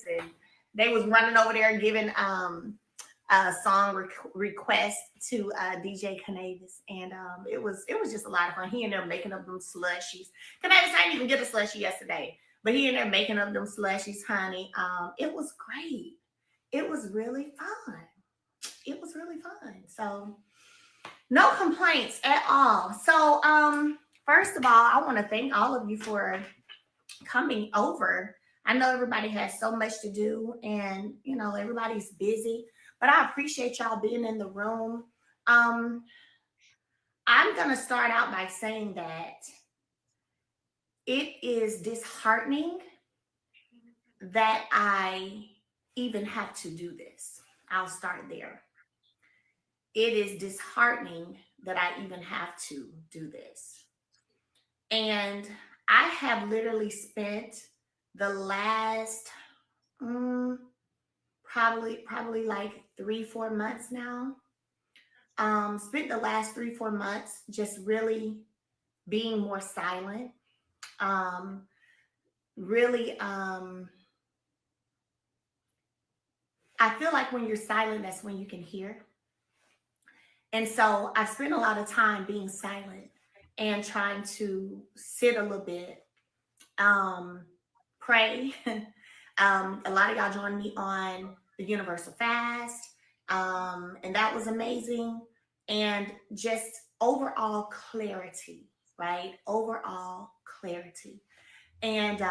and they was running over there giving song request to DJ Canavis, and it was just a lot of fun. He in there making up them slushies. Canavis, I didn't even get a slushie yesterday, but he in there making up them slushies, honey. It was great. It was really fun. It was really fun. So no complaints at all. So first of all, I want to thank all of you for coming over. I know everybody has so much to do, and everybody's busy, but I appreciate y'all being in the room. I'm gonna start out by saying that it is disheartening that I even have to do this. I'll start there. It is disheartening that I even have to do this. And I have literally spent the last probably like 3-4 months now. Spent the last 3-4 months just really being more silent. Really, I feel like when you're silent, that's when you can hear. And so I spent a lot of time being silent and trying to sit a little bit, pray. A lot of y'all joined me on the Universal Fast, and that was amazing. And just overall clarity, right? Overall clarity. And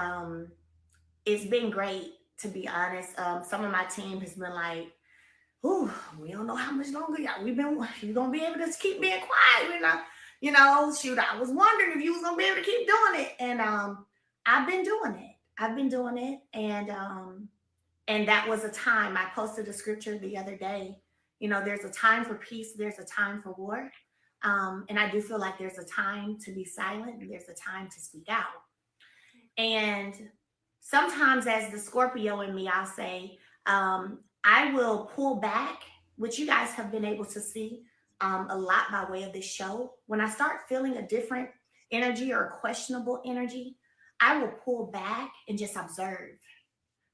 it's been great, to be honest. Some of my team has been like, "Ooh, we don't know how much longer you're gonna be able to keep being quiet, shoot, I was wondering if you was gonna be able to keep doing it." And I've been doing it. And that was a time. I posted a scripture the other day. There's a time for peace, there's a time for war. And I do feel like there's a time to be silent and there's a time to speak out. And sometimes, as the Scorpio in me, I'll say, I will pull back, which you guys have been able to see a lot by way of this show. When I start feeling a different energy or a questionable energy, I will pull back and just observe.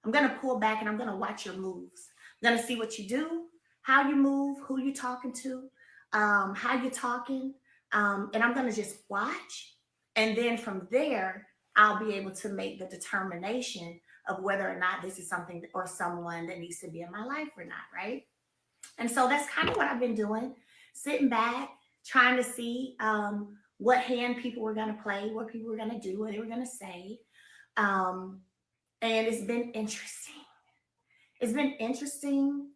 I'm going to pull back and I'm going to watch your moves. I'm going to see what you do, how you move, who you're talking to, how you're talking. And I'm going to just watch. And then from there, I'll be able to make the determination of whether or not this is something or someone that needs to be in my life or not, right? And so that's kind of what I've been doing, sitting back, trying to see what hand people were going to play, what people were going to do, what they were going to say. And it's been interesting. It's been interesting.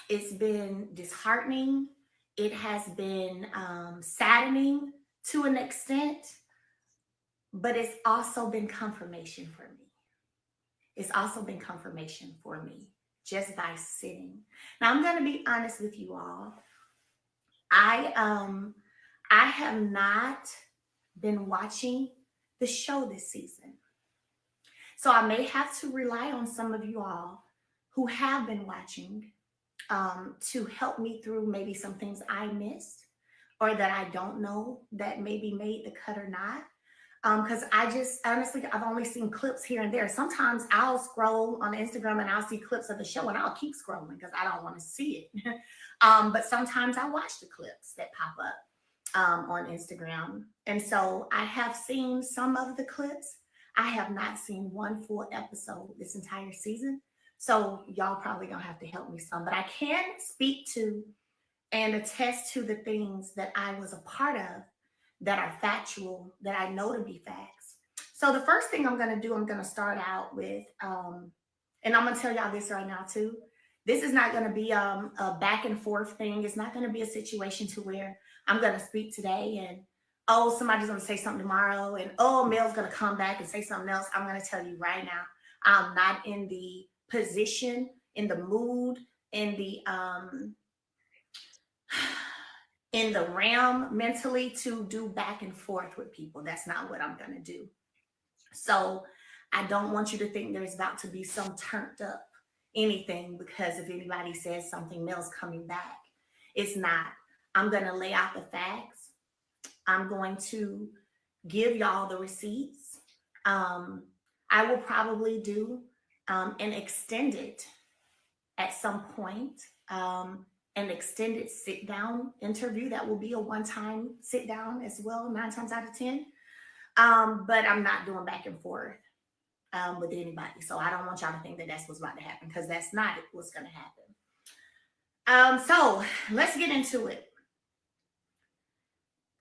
It's been disheartening. It has been saddening to an extent, but it's also been confirmation for me. It's also been confirmation for me just by sitting. Now, I'm going to be honest with you all. I have not been watching the show this season. So I may have to rely on some of you all who have been watching to help me through maybe some things I missed or that I don't know that maybe made the cut or not. Because I just, honestly, I've only seen clips here and there. Sometimes I'll scroll on Instagram and I'll see clips of the show and I'll keep scrolling because I don't want to see it. But sometimes I watch the clips that pop up on Instagram. And so I have seen some of the clips. I have not seen one full episode this entire season. So y'all probably gonna have to help me some. But I can speak to and attest to the things that I was a part of that are factual, that I know to be facts. So the first thing I'm going to do, I'm going to start out with, and I'm going to tell y'all this right now too. This is not going to be a back and forth thing. It's not going to be a situation to where I'm going to speak today and, oh, somebody's going to say something tomorrow and, oh, Mel's going to come back and say something else. I'm going to tell you right now, I'm not in the position, in the mood, in the realm mentally to do back and forth with people. That's not what I'm going to do. So I don't want you to think there's about to be some turned up anything because if anybody says something else coming back, it's not. I'm going to lay out the facts. I'm going to give y'all the receipts. I will probably do an extended, at some point, an extended sit down interview that will be a one time sit down as well, 9 times out of 10. But I'm not doing back and forth with anybody. So I don't want y'all to think that that's what's about to happen, because that's not what's going to happen. So let's get into it.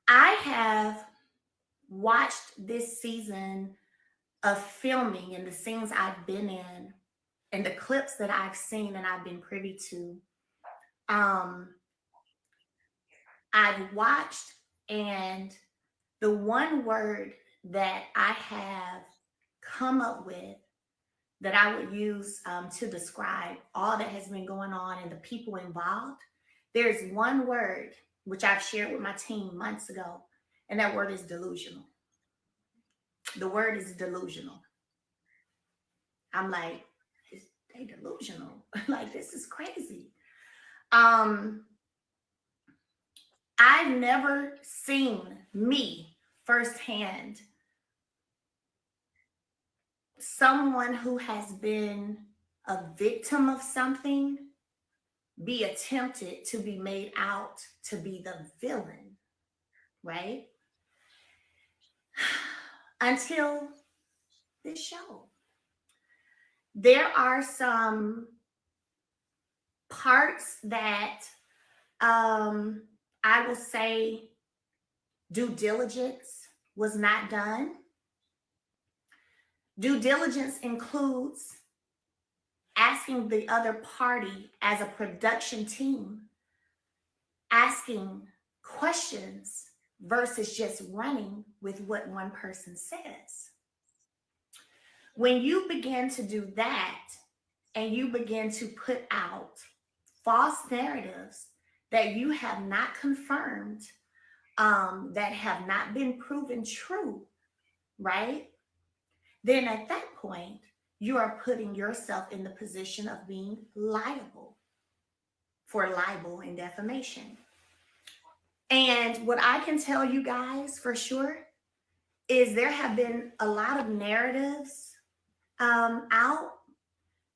I have watched this season of filming and the scenes I've been in and the clips that I've seen and I've been privy to. I've watched, and the one word that I have come up with that I would use to describe all that has been going on and the people involved, there's one word which I've shared with my team months ago, and that word is delusional. The word is delusional. I'm like, they delusional. Like, this is crazy. I've never seen, me firsthand, someone who has been a victim of something be attempted to be made out to be the villain, right? Until this show. There are some parts that I will say due diligence was not done. Due diligence includes asking the other party as a production team, asking questions versus just running with what one person says. When you begin to do that and you begin to put out false narratives that you have not confirmed, that have not been proven true, right? Then at that point, you are putting yourself in the position of being liable for libel and defamation. And what I can tell you guys for sure is there have been a lot of narratives out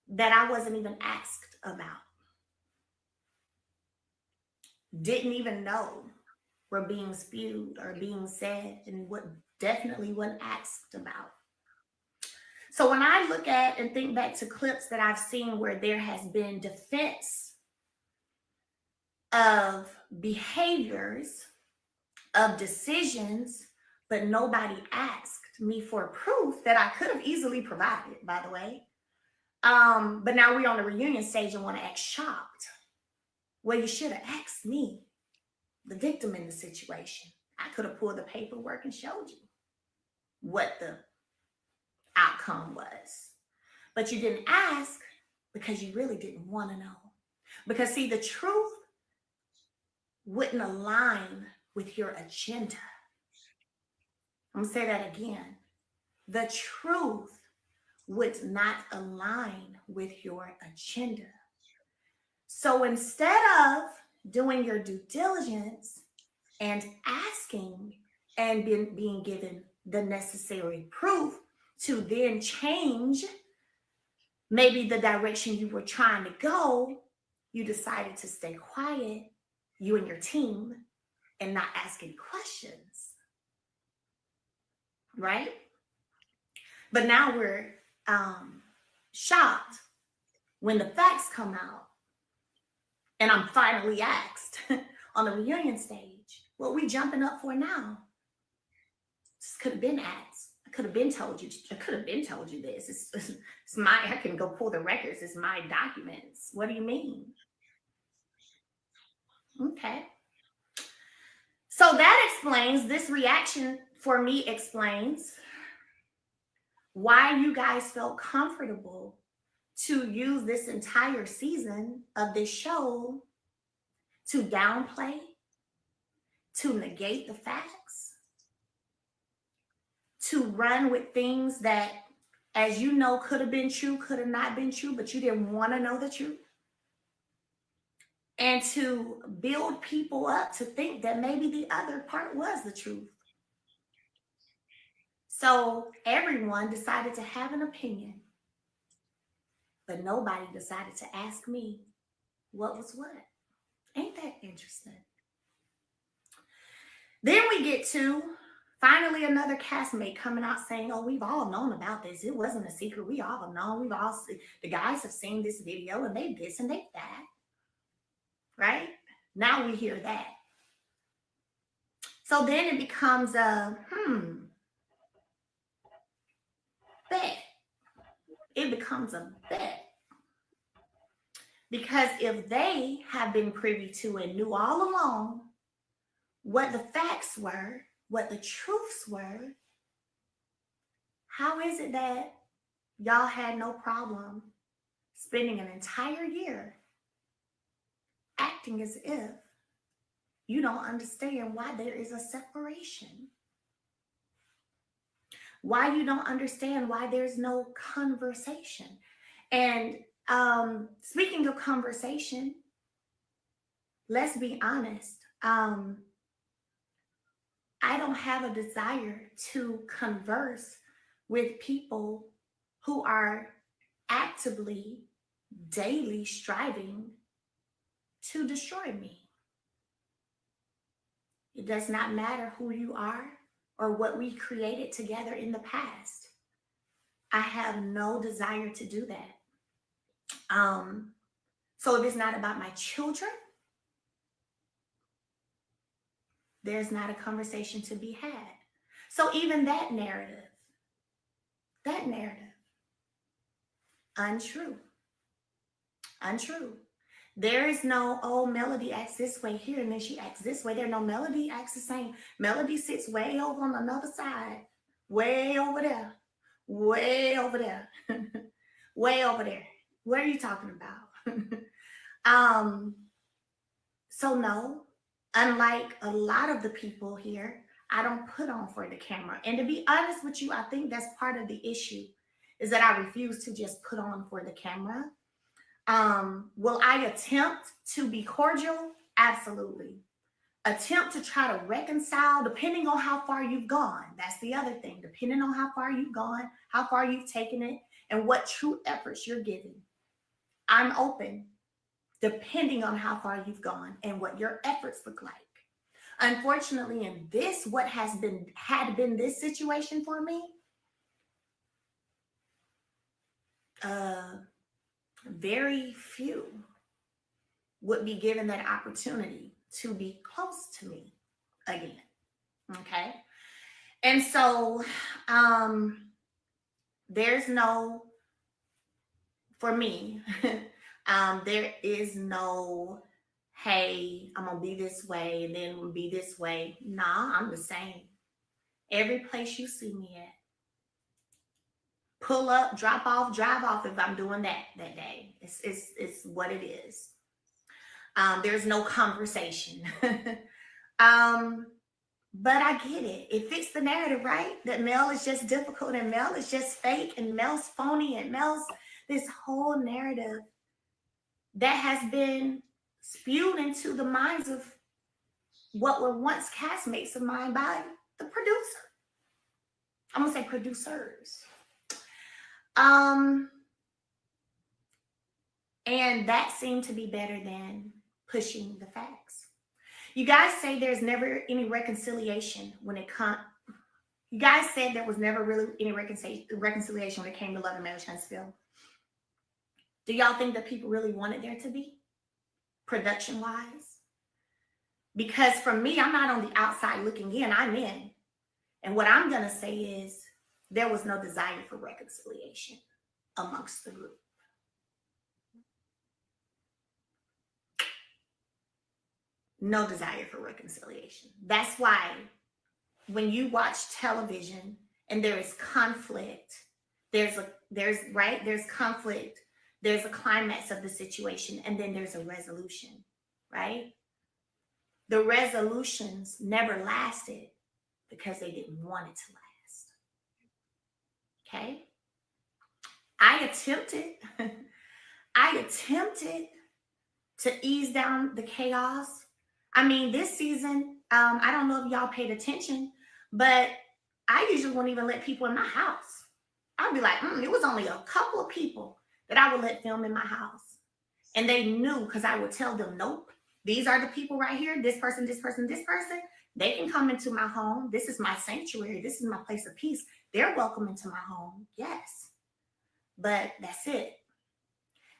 that I wasn't even asked about. Didn't even know were being spewed or being said, and what definitely wasn't asked about. So when I look at and think back to clips that I've seen where there has been defense of behaviors, of decisions, but nobody asked me for proof that I could have easily provided, by the way. But now we're on the reunion stage and want to act shocked. Well, you should have asked me, the victim in the situation. I could have pulled the paperwork and showed you what the outcome was. But you didn't ask because you really didn't want to know. Because see, the truth wouldn't align with your agenda. I'm going to say that again. The truth would not align with your agenda. So instead of doing your due diligence and asking and being given the necessary proof to then change maybe the direction you were trying to go, you decided to stay quiet, you and your team, and not ask any questions, right? But now we're shocked when the facts come out and I'm finally asked on the reunion stage, what we jumping up for now? This could have been asked. I could have been told you. I could have been told you this. It's my, I can go pull the records. It's my documents. What do you mean? Okay. So that explains, this reaction for me explains why you guys felt comfortable to use this entire season of this show to downplay, to negate the facts, to run with things that, as you know, could have been true, could have not been true, but you didn't want to know the truth. And to build people up to think that maybe the other part was the truth. So everyone decided to have an opinion. but nobody decided to ask me what was what. Ain't that interesting? Then we get to finally another castmate coming out saying, oh, we've all known about this. It wasn't a secret. We all have known. We've all seen, the guys have seen this video and they this and they that. Right? Now we hear that. So then it becomes a bet. It becomes a bet. Because if they have been privy to and knew all along what the facts were, what the truths were, how is it that y'all had no problem spending an entire year acting as if you don't understand why there is a separation? Why you don't understand why there's no conversation? And speaking of conversation, let's be honest. I don't have a desire to converse with people who are actively, daily striving to destroy me. It does not matter who you are or what we created together in the past. I have no desire to do that. So if it's not about my children, there's not a conversation to be had. So even that narrative, untrue. There is no, oh, Melody acts this way here, and then she acts this way. There, no, Melody acts the same. Melody sits way over on another side, way over there, way over there, way over there. What are you talking about? So no, unlike a lot of the people here, I don't put on for the camera. And to be honest with you, I think that's part of the issue, is that I refuse to just put on for the camera. Will I attempt to be cordial? Absolutely. Attempt to try to reconcile, depending on how far you've gone. That's the other thing. Depending on how far you've gone, how far you've taken it, and what true efforts you're giving. I'm open, depending on how far you've gone and what your efforts look like. Unfortunately, in this, what had been this situation for me, very few would be given that opportunity to be close to me again. Okay. And so there's no, for me, there is no, hey, I'm gonna be this way and then we'll be this way. Nah, I'm the same. Every place you see me at. Pull up, drop off, drive off if I'm doing that day. It's what it is. There's no conversation. But I get it. It fits the narrative, right? That Mel is just difficult and Mel is just fake and Mel's phony and Mel's this whole narrative that has been spewed into the minds of what were once castmates of mine by the producer. I'm gonna say producers. And that seemed to be better than pushing the facts. You guys say there's never any reconciliation when it comes. You guys said there was never really any reconciliation when it came to Love and Marriage Huntsville. Do y'all think that people really wanted there to be, production-wise? Because for me, I'm not on the outside looking in, I'm in. And what I'm going to say is there was no desire for reconciliation amongst the group. No desire for reconciliation. That's why when you watch television and there is conflict, there's conflict, there's a climax of the situation, and then there's a resolution, right? The resolutions never lasted because they didn't want it to last. Okay? I attempted to ease down the chaos. I mean, this season, I don't know if y'all paid attention, but I usually won't even let people in my house. I'd be like, it was only a couple of people that I would let film in my house. And they knew, because I would tell them, nope, these are the people right here. This person, this person, this person. They can come into my home. This is my sanctuary. This is my place of peace. They're welcome into my home. Yes. But that's it.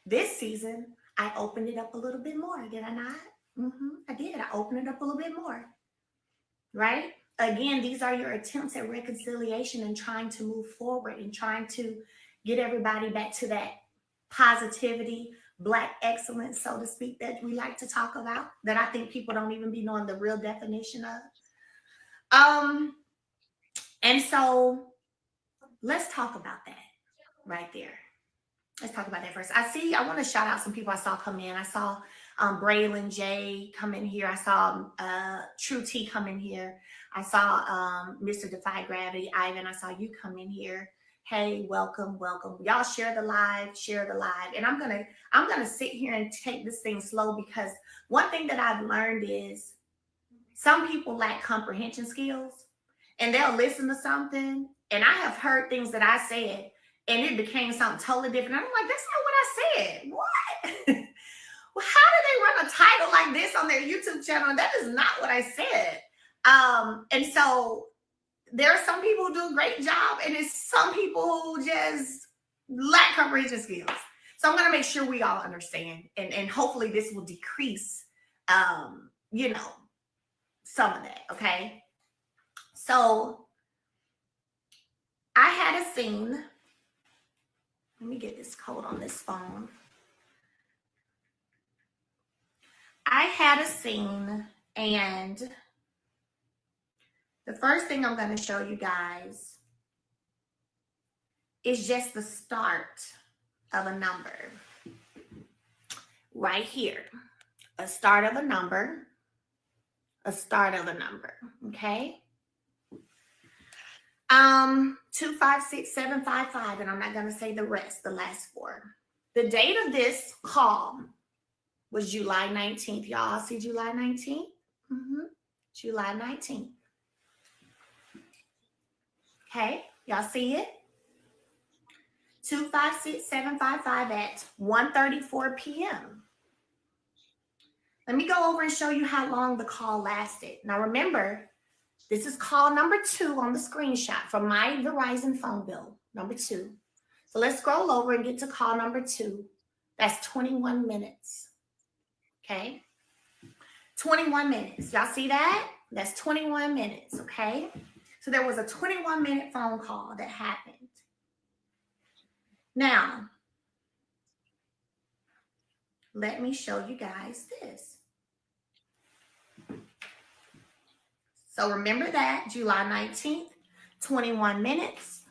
This season, I opened it up a little bit more. Did I not? I did. I opened it up a little bit more. Right? Again, these are your attempts at reconciliation and trying to move forward and trying to get everybody back to that positivity, Black excellence, so to speak, that we like to talk about, that I think people don't even be knowing the real definition of. And so let's talk about that right there. Let's talk about that first. I want to shout out some people I saw come in. I saw Braylon J come in here. I saw True T come in here. I saw Mr. Defy Gravity, Ivan. I saw you come in here. Hey, welcome, welcome. Y'all share the live. And I'm gonna sit here and take this thing slow, because one thing that I've learned is some people lack comprehension skills, and they'll listen to something, and I have heard things that I said, and it became something totally different. I'm like, that's not what I said. What? Well, how do they run a title like this on their YouTube channel? That is not what I said. And so there are some people who do a great job, and it's some people who just lack comprehension skills. So I'm going to make sure we all understand, and hopefully this will decrease, some of that. Okay. So I had a scene. Let me get this code on this phone. I had a scene, and the first thing I'm going to show you guys is just the start of a number. Right here. A start of a number. Okay? 256755, and I'm not going to say the rest, the last four. The date of this call was July 19th. Y'all see July 19th? July 19th. Okay, y'all see it? 256755 at 1:34 p.m. Let me go over and show you how long the call lasted. Now remember, this is call number 2 on the screenshot from my Verizon phone bill, number 2. So let's scroll over and get to call number 2. That's 21 minutes. Okay? 21 minutes. Y'all see that? That's 21 minutes, okay? So there was a 21-minute phone call that happened. Now, let me show you guys this. So remember that, July 19th, 21 minutes.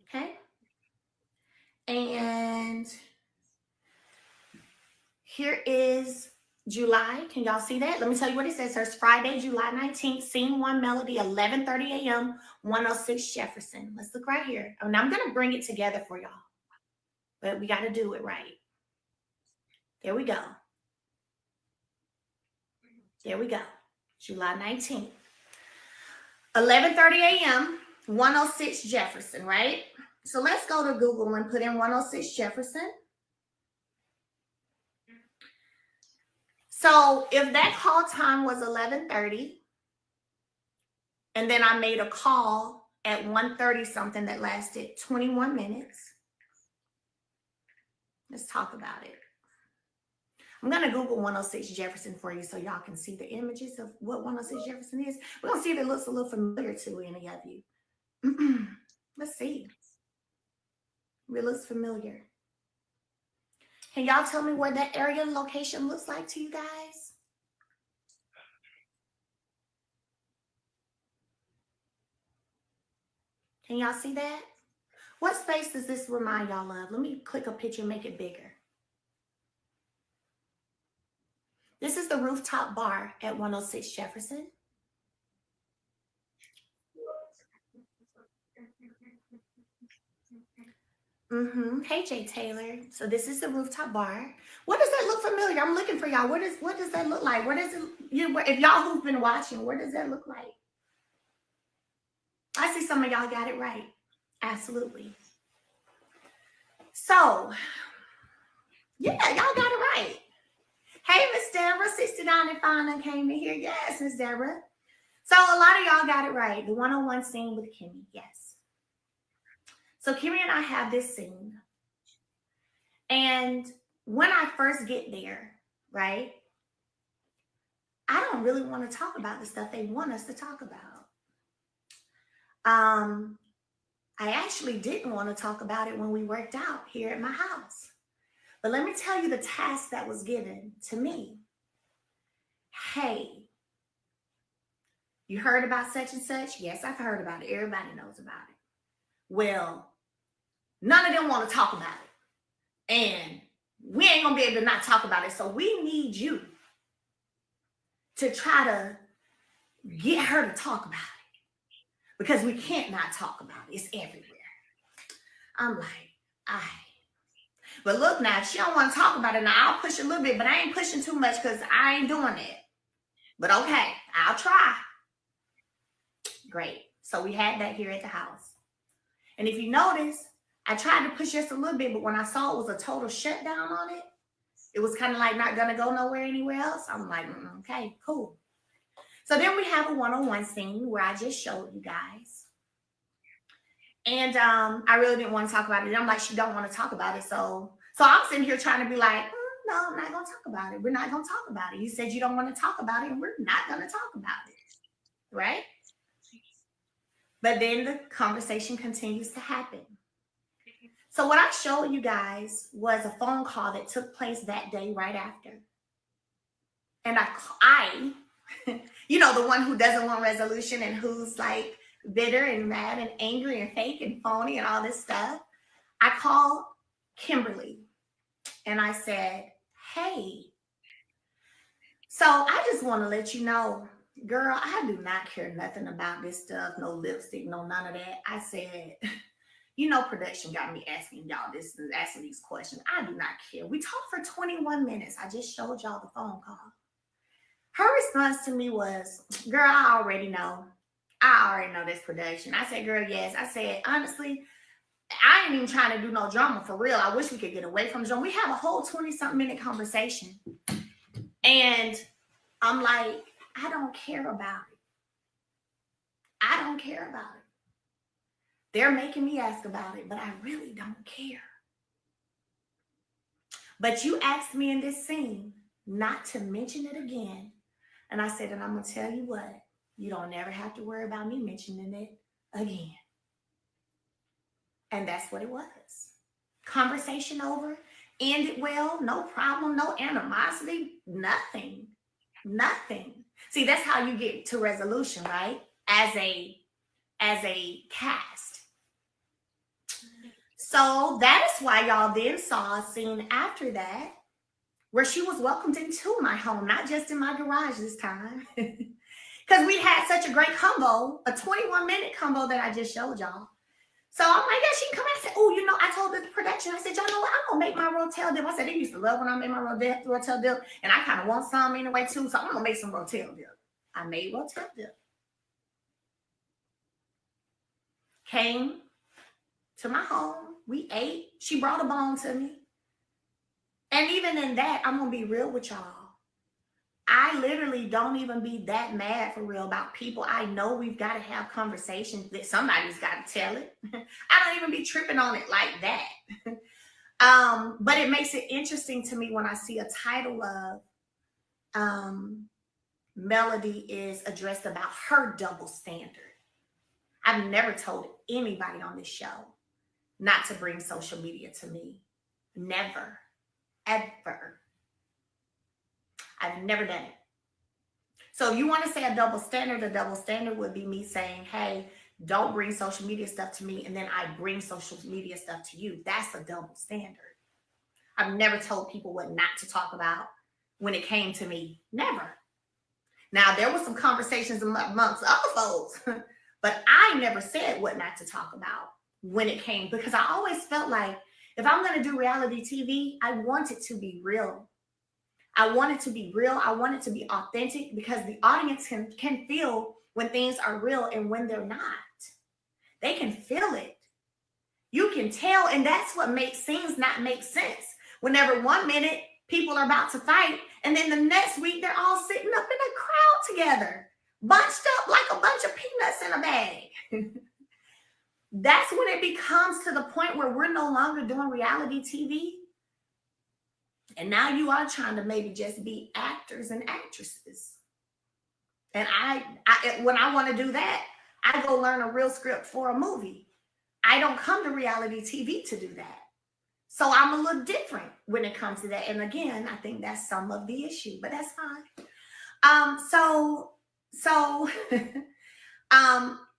Okay. And here is July. Can y'all see that? Let me tell you what it says. There's Friday, July 19th, scene 1 melody, 11:30 a.m., 106 Jefferson. Let's look right here. And I'm going to bring it together for y'all. But we got to do it right. There we go. There we go. July 19th. 11:30 a.m., 106 Jefferson, right? So let's go to Google and put in 106 Jefferson. So if that call time was 11:30, and then I made a call at 1:30 something that lasted 21 minutes, let's talk about it. I'm going to Google 106 Jefferson for you so y'all can see the images of what 106 Jefferson is. We're going to see if it looks a little familiar to any of you. Let's see. If it looks familiar. Can y'all tell me what that area location looks like to you guys? Can y'all see that? What space does this remind y'all of? Let me click a picture and make it bigger. This is the rooftop bar at 106 Jefferson. Hey, Jay Taylor. So this is the rooftop bar. What does that look familiar? I'm looking for y'all. What does that look like? Where does it? If y'all who've been watching, where does that look like? I see some of y'all got it right. Absolutely. So, yeah, y'all got it right. Hey, Miss Deborah, 69 and fine came in here. Yes, Miss Deborah. So a lot of y'all got it right. The one-on-one scene with Kimmy. Yes. So Kimmy and I have this scene. And when I first get there, right, I don't really want to talk about the stuff they want us to talk about. I actually didn't want to talk about it when we worked out here at my house. But let me tell you the task that was given to me. Hey, you heard about such and such? Yes, I've heard about it. Everybody knows about it. Well, none of them want to talk about it. And we ain't going to be able to not talk about it. So we need you to try to get her to talk about it. Because we can't not talk about it. It's everywhere. I'm like, but look now, if she don't want to talk about it, now I'll push a little bit, but I ain't pushing too much because I ain't doing it. But okay, I'll try. Great. So we had that here at the house. And if you notice, I tried to push just a little bit, but when I saw it was a total shutdown on it, it was kind of like not going to go nowhere anywhere else. I'm like, okay, cool. So then we have a one-on-one scene where I just showed you guys. And I really didn't want to talk about it. I'm like, she don't want to talk about it. So I'm sitting here trying to be like, no, I'm not going to talk about it. We're not going to talk about it. You said you don't want to talk about it, and we're not going to talk about it. Right? But then the conversation continues to happen. So what I showed you guys was a phone call that took place that day right after. And I you know, the one who doesn't want resolution and who's like bitter and mad and angry and fake and phony and all this stuff. I called Kimberly and I said, hey, so I just want to let you know, girl, I do not care nothing about this stuff, no lipstick, no none of that. I said, you know, production got me asking y'all this and asking these questions. I do not care. We talked for 21 minutes. I just showed y'all the phone call. Her response to me was, girl, I already know this production. I said, girl, yes. I said, honestly, I ain't even trying to do no drama for real. I wish we could get away from the drama. We have a whole 20-something minute conversation. And I'm like, I don't care about it. I don't care about it. They're making me ask about it, but I really don't care. But you asked me in this scene not to mention it again. And I said, and I'm going to tell you what, you don't ever have to worry about me mentioning it again. And that's what it was. Conversation over, ended well, no problem, no animosity, nothing. See, that's how you get to resolution, right? As a cast. So that is why y'all then saw a scene after that where she was welcomed into my home, not just in my garage this time. Because we had such a great combo, a 21-minute combo that I just showed y'all. So I'm like, yeah, she can come out and say, oh, you know, I told the production, I said, y'all know what? I'm going to make my rotel dip. I said, they used to love when I made my rotel dip. And I kind of want some anyway, too. So I'm going to make some rotel dip. I made rotel dip. Came to my home. We ate. She brought a bone to me. And even in that, I'm going to be real with y'all. I literally don't even be that mad for real about people. I know we've got to have conversations that somebody's got to tell it. I don't even be tripping on it like that. But it makes it interesting to me when I see a title of Melody is addressed about her double standard. I've never told anybody on this show not to bring social media to me. Never. Ever. I've never done it. So if you want to say a double standard would be me saying, hey, don't bring social media stuff to me, and then I bring social media stuff to you. That's a double standard. I've never told people what not to talk about when it came to me. Never. Now, there were some conversations amongst other folks, but I never said what not to talk about when it came, because I always felt like if I'm going to do reality TV, I want it to be real. I want it to be real. I want it to be authentic, because the audience can feel when things are real and when they're not. They can feel it. You can tell, and that's what makes scenes not make sense. Whenever one minute people are about to fight, and then the next week they're all sitting up in a crowd together, bunched up like a bunch of peanuts in a bag. That's when it becomes to the point where we're no longer doing reality TV. And now you are trying to maybe just be actors and actresses. And I when I want to do that, I go learn a real script for a movie. I don't come to reality TV to do that. So I'm a little different when it comes to that. And again, I think that's some of the issue, but that's fine. So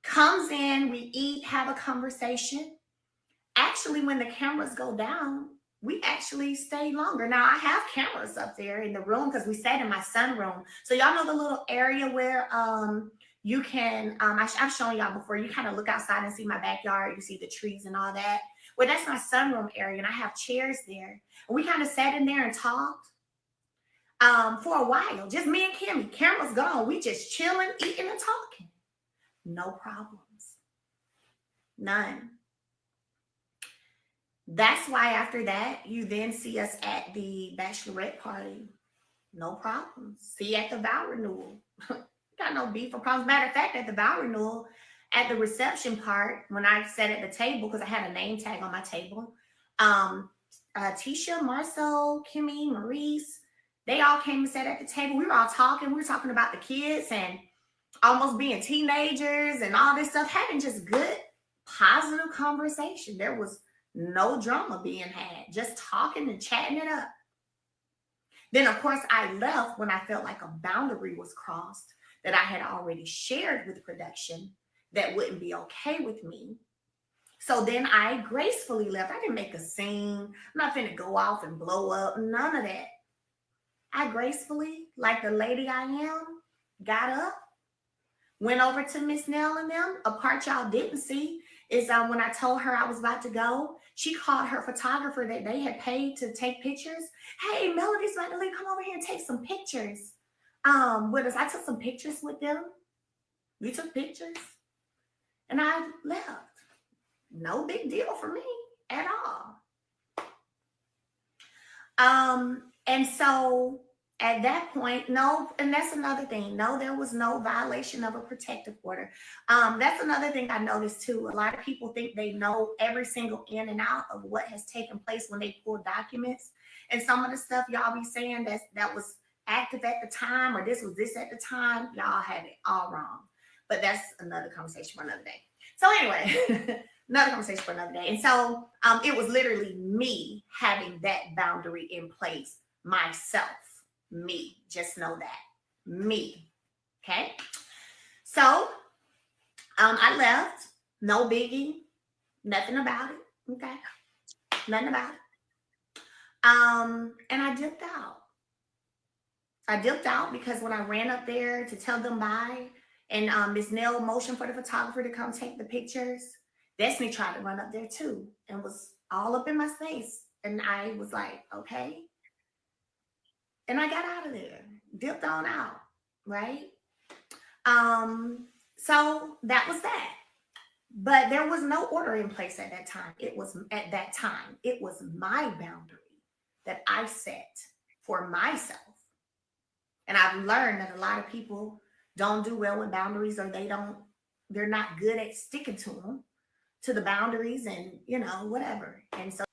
comes in, we eat, have a conversation. Actually, when the cameras go down, we actually stay longer. Now, I have cameras up there in the room because we sat in my sunroom. So y'all know the little area where you can, I've shown y'all before, you kind of look outside and see my backyard. You see the trees and all that. Well, that's my sunroom area, and I have chairs there. And we kind of sat in there and talked for a while. Just me and Kimmy. Camera's gone. We just chilling, eating, and talking. No problems. None. That's why after that, you then see us at the bachelorette party. No problems. See you at the vow renewal. Got no beef or problems. Matter of fact, at the vow renewal, at the reception part, when I sat at the table, because I had a name tag on my table, Tisha, Marcel, Kimmy, Maurice, they all came and sat at the table. We were all talking. We were talking about the kids and almost being teenagers and all this stuff, having just good, positive conversation. There was no drama being had, just talking and chatting it up. Then, of course, I left when I felt like a boundary was crossed that I had already shared with production that wouldn't be okay with me. So then I gracefully left. I didn't make a scene. I'm not finna go off and blow up. None of that. I gracefully, like the lady I am, got up, went over to Miss Nell and them. A part y'all didn't see is when I told her I was about to go, she called her photographer that they had paid to take pictures. Hey, Melody's about to leave. Come over here and take some pictures with us. I took some pictures with them. We took pictures. And I left. No big deal for me at all. And so at that point, no, and that's another thing. No, there was no violation of a protective order. That's another thing I noticed too. A lot of people think they know every single in and out of what has taken place when they pull documents. And some of the stuff y'all be saying that was active at the time, or this was this at the time, y'all had it all wrong. But that's another conversation for another day. So anyway, another conversation for another day. And so it was literally me having that boundary in place myself. Me, just know that. Me. Okay. So I left. No biggie. Nothing about it. Okay. Nothing about it. And I dipped out. I dipped out because when I ran up there to tell them bye, and Miss Nell motioned for the photographer to come take the pictures, Destiny tried to run up there too and was all up in my face. And I was like, okay. And I got out of there, dipped on out, right? So that was that. But there was no order in place at that time. It was my boundary that I set for myself. And I've learned that a lot of people don't do well with boundaries, or they're not good at sticking to them, to the boundaries, and whatever. And so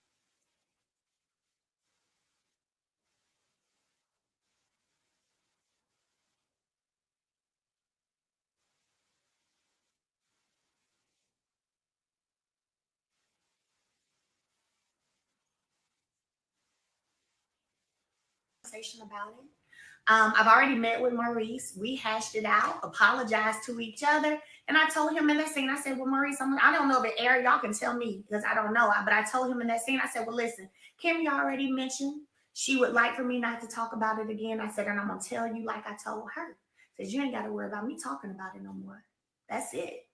conversation about it. I've already met with Maurice. We hashed it out, apologized to each other. And I told him in that scene, I said, well, Maurice, I don't know if it aired. Y'all can tell me because I don't know. But I told him in that scene, I said, well, listen, Kimmy already mentioned she would like for me not to talk about it again. I said, and I'm going to tell you like I told her. I said, you ain't got to worry about me talking about it no more. That's it.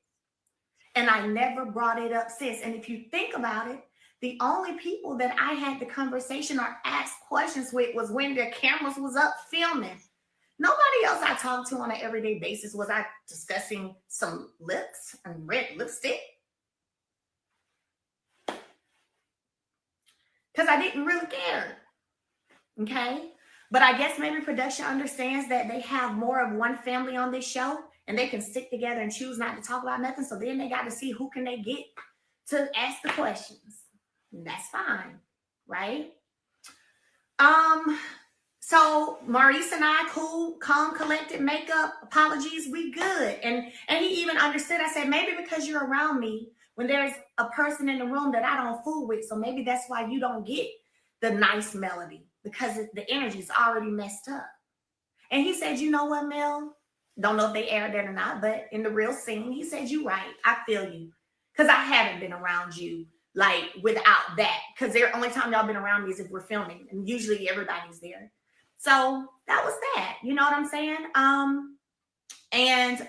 And I never brought it up since. And if you think about it, the only people that I had the conversation or asked questions with was when the cameras was up filming. Nobody else I talked to on an everyday basis was I discussing some lips and red lipstick. because I didn't really care. Okay. But I guess maybe production understands that they have more of one family on this show and they can stick together and choose not to talk about nothing. So then they got to see who can they get to ask the questions. And that's fine. Right. So Maurice and I, cool, calm, collected, makeup, apologies, we good. And he even understood. I said, maybe because you're around me when there's a person in the room that I don't fool with. So maybe that's why you don't get the nice melody, because the energy's already messed up. And he said, you know what, Mel? Don't know if they aired that or not, but in the real scene, he said, you right. I feel you. Because I haven't been around you like without that. Because the only time y'all been around me is if we're filming. And usually everybody's there. So that was that. You know what I'm saying? And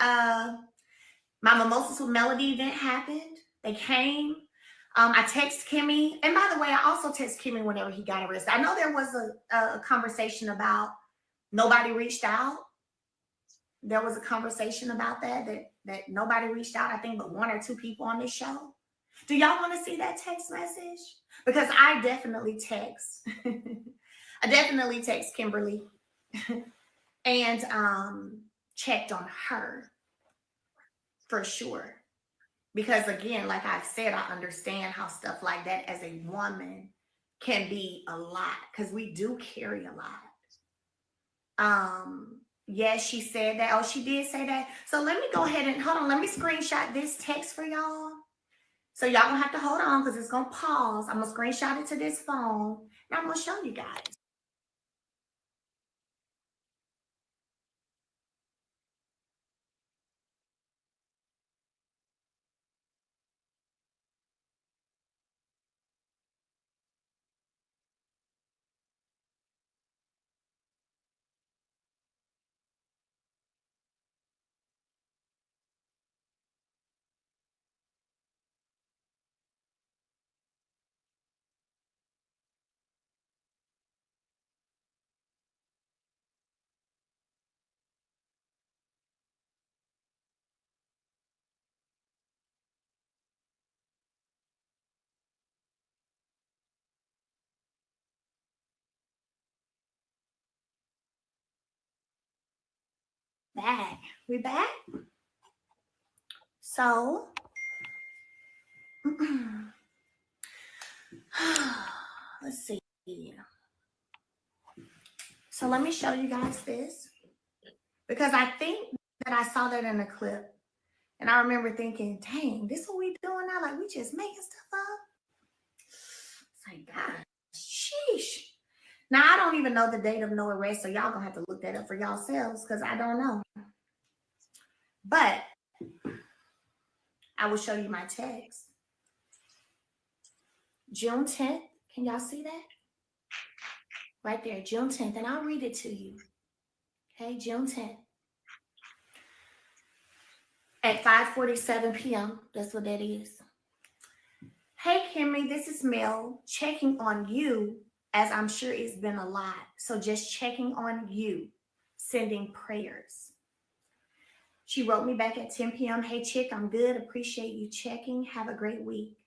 my Mimosas with Melody event happened. They came. I text Kimmy. And by the way, I also text Kimmy whenever he got arrested. I know there was a conversation about nobody reached out. There was a conversation about that nobody reached out, I think, but one or two people on this show. Do y'all want to see that text message? Because I definitely text. I definitely text Kimberly and checked on her for sure. Because again, like I've said, I understand how stuff like that as a woman can be a lot, because we do carry a lot. Yes, she said that. Oh, she did say that. So let me go ahead and hold on. Let me screenshot this text for y'all. So y'all gonna have to hold on because it's gonna pause. I'm gonna screenshot it to this phone and I'm gonna show you guys. Back. We back? So let's see. So let me show you guys this, because I think that I saw that in a clip and I remember thinking, dang, this is what we doing now? Like we just making stuff up? It's like, God, sheesh. Now I don't even know the date of no arrest, so y'all gonna have to look that up for yourselves because I don't know. But I will show you my text. June 10th. Can y'all see that? Right there, June 10th. And I'll read it to you. Okay, June 10th. At 5:47 p.m. That's what that is. Hey, Kimmy, this is Mel checking on you, as I'm sure it's been a lot. So just checking on you, sending prayers. She wrote me back at 10 p.m. Hey, chick, I'm good. Appreciate you checking. Have a great week.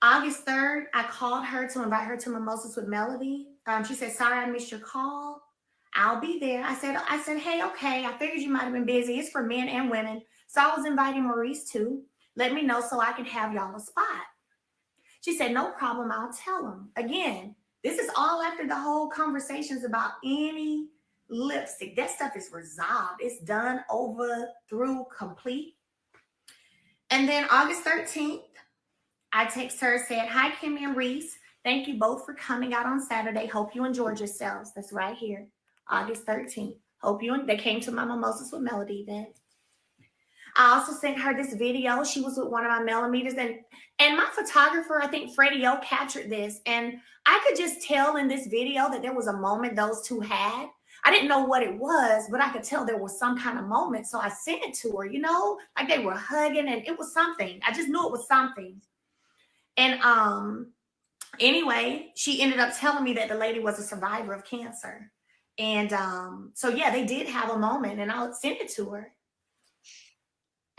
August 3rd, I called her to invite her to Mimosas with Melody. She said, sorry, I missed your call. I'll be there. I said, hey, okay. I figured you might have been busy. It's for men and women. So I was inviting Maurice too. Let me know so I can have y'all a spot. She said, no problem. I'll tell him. Again, this is all after the whole conversations about any lipstick. That stuff is resolved. It's done, over, through, complete. And then August 13th, I text her, said, hi, Kimmy and Reese. Thank you both for coming out on Saturday. Hope you enjoyed yourselves. That's right here, August 13th. They came to my Mimosas with Melody event. I also sent her this video. She was with one of my millimeters, and my photographer, I think Freddie O, captured this. And I could just tell in this video that there was a moment those two had. I didn't know what it was, but I could tell there was some kind of moment. So I sent it to her, like they were hugging, and it was something. I just knew it was something. And anyway, she ended up telling me that the lady was a survivor of cancer. And so yeah, they did have a moment, and I'll send it to her.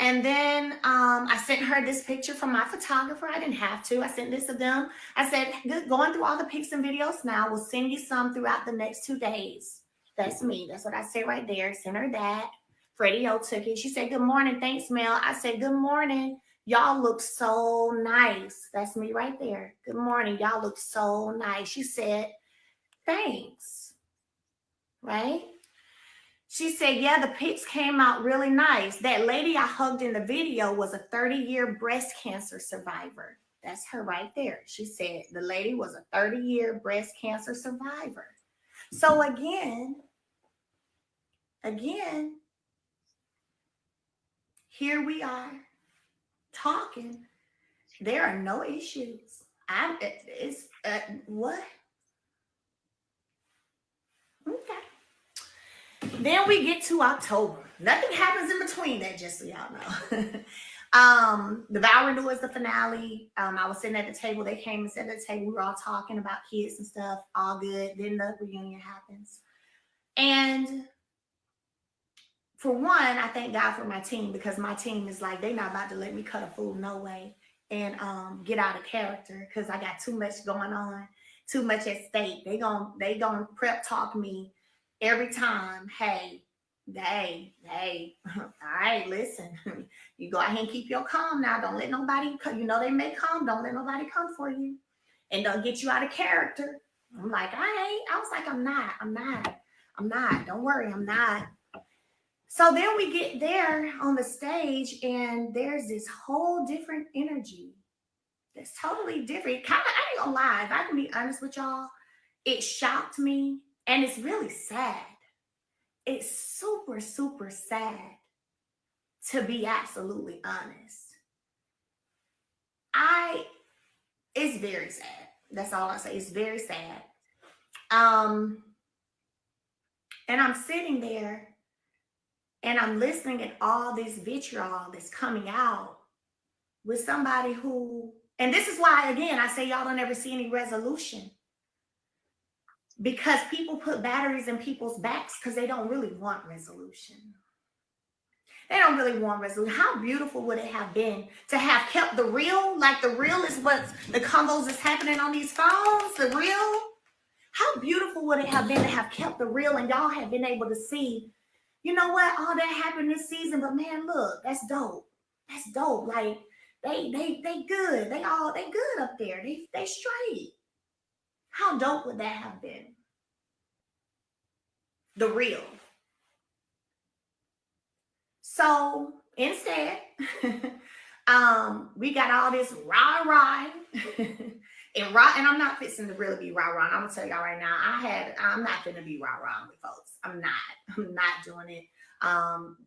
And then I sent her this picture from my photographer. I didn't have to. I sent this to them. I said, going through all the pics and videos now. We'll send you some throughout the next 2 days. That's me. That's what I said right there. Send her that. Freddie O took it. She said, good morning. Thanks, Mel. I said, good morning. Y'all look so nice. That's me right there. Good morning. Y'all look so nice. She said, thanks. Right? She said, yeah, the pics came out really nice. That lady I hugged in the video was a 30-year breast cancer survivor. That's her right there. She said the lady was a 30-year breast cancer survivor. So again, here we are talking. There are no issues. What? Okay. Then we get to October. Nothing happens in between that, just so y'all know. The vow renewal is the finale. I was sitting at the table. They came and sat at the table. We were all talking about kids and stuff. All good. Then the reunion happens. And for one, I thank God for my team, because my team is like, they're not about to let me cut a fool, no way, and get out of character, because I got too much going on, too much at stake. They gonna prep talk me every time. Hey, all right, listen, you go ahead and keep your calm now. Don't let nobody, you know they may come. Don't let nobody come for you, and don't get you out of character. I'm like, I was like, I'm not. Don't worry, I'm not. So then we get there on the stage, and there's this whole different energy that's totally different. Kind of, I ain't gonna lie, if I can be honest with y'all, it shocked me, and it's really sad. It's super, super sad, to be absolutely honest. It's very sad. That's all I say. It's very sad. And I'm sitting there, and I'm listening at all this vitriol that's coming out with somebody who, and this is why, again, I say y'all don't ever see any resolution, because people put batteries in people's backs because they don't really want resolution. They don't really want resolution. How beautiful would it have been to have kept the real? Like, the real is what the combos is happening on these phones, the real. How beautiful would it have been to have kept the real, and y'all have been able to see, you know what, all that happened this season, but man, look, that's dope. That's dope. Like, they good. They good up there. They straight. How dope would that have been? The real. So instead, we got all this rah-rah. And I'm not fixing to really be rah-rah. I'm gonna tell y'all right now, I'm not gonna be rah-rah with folks. I'm not doing it.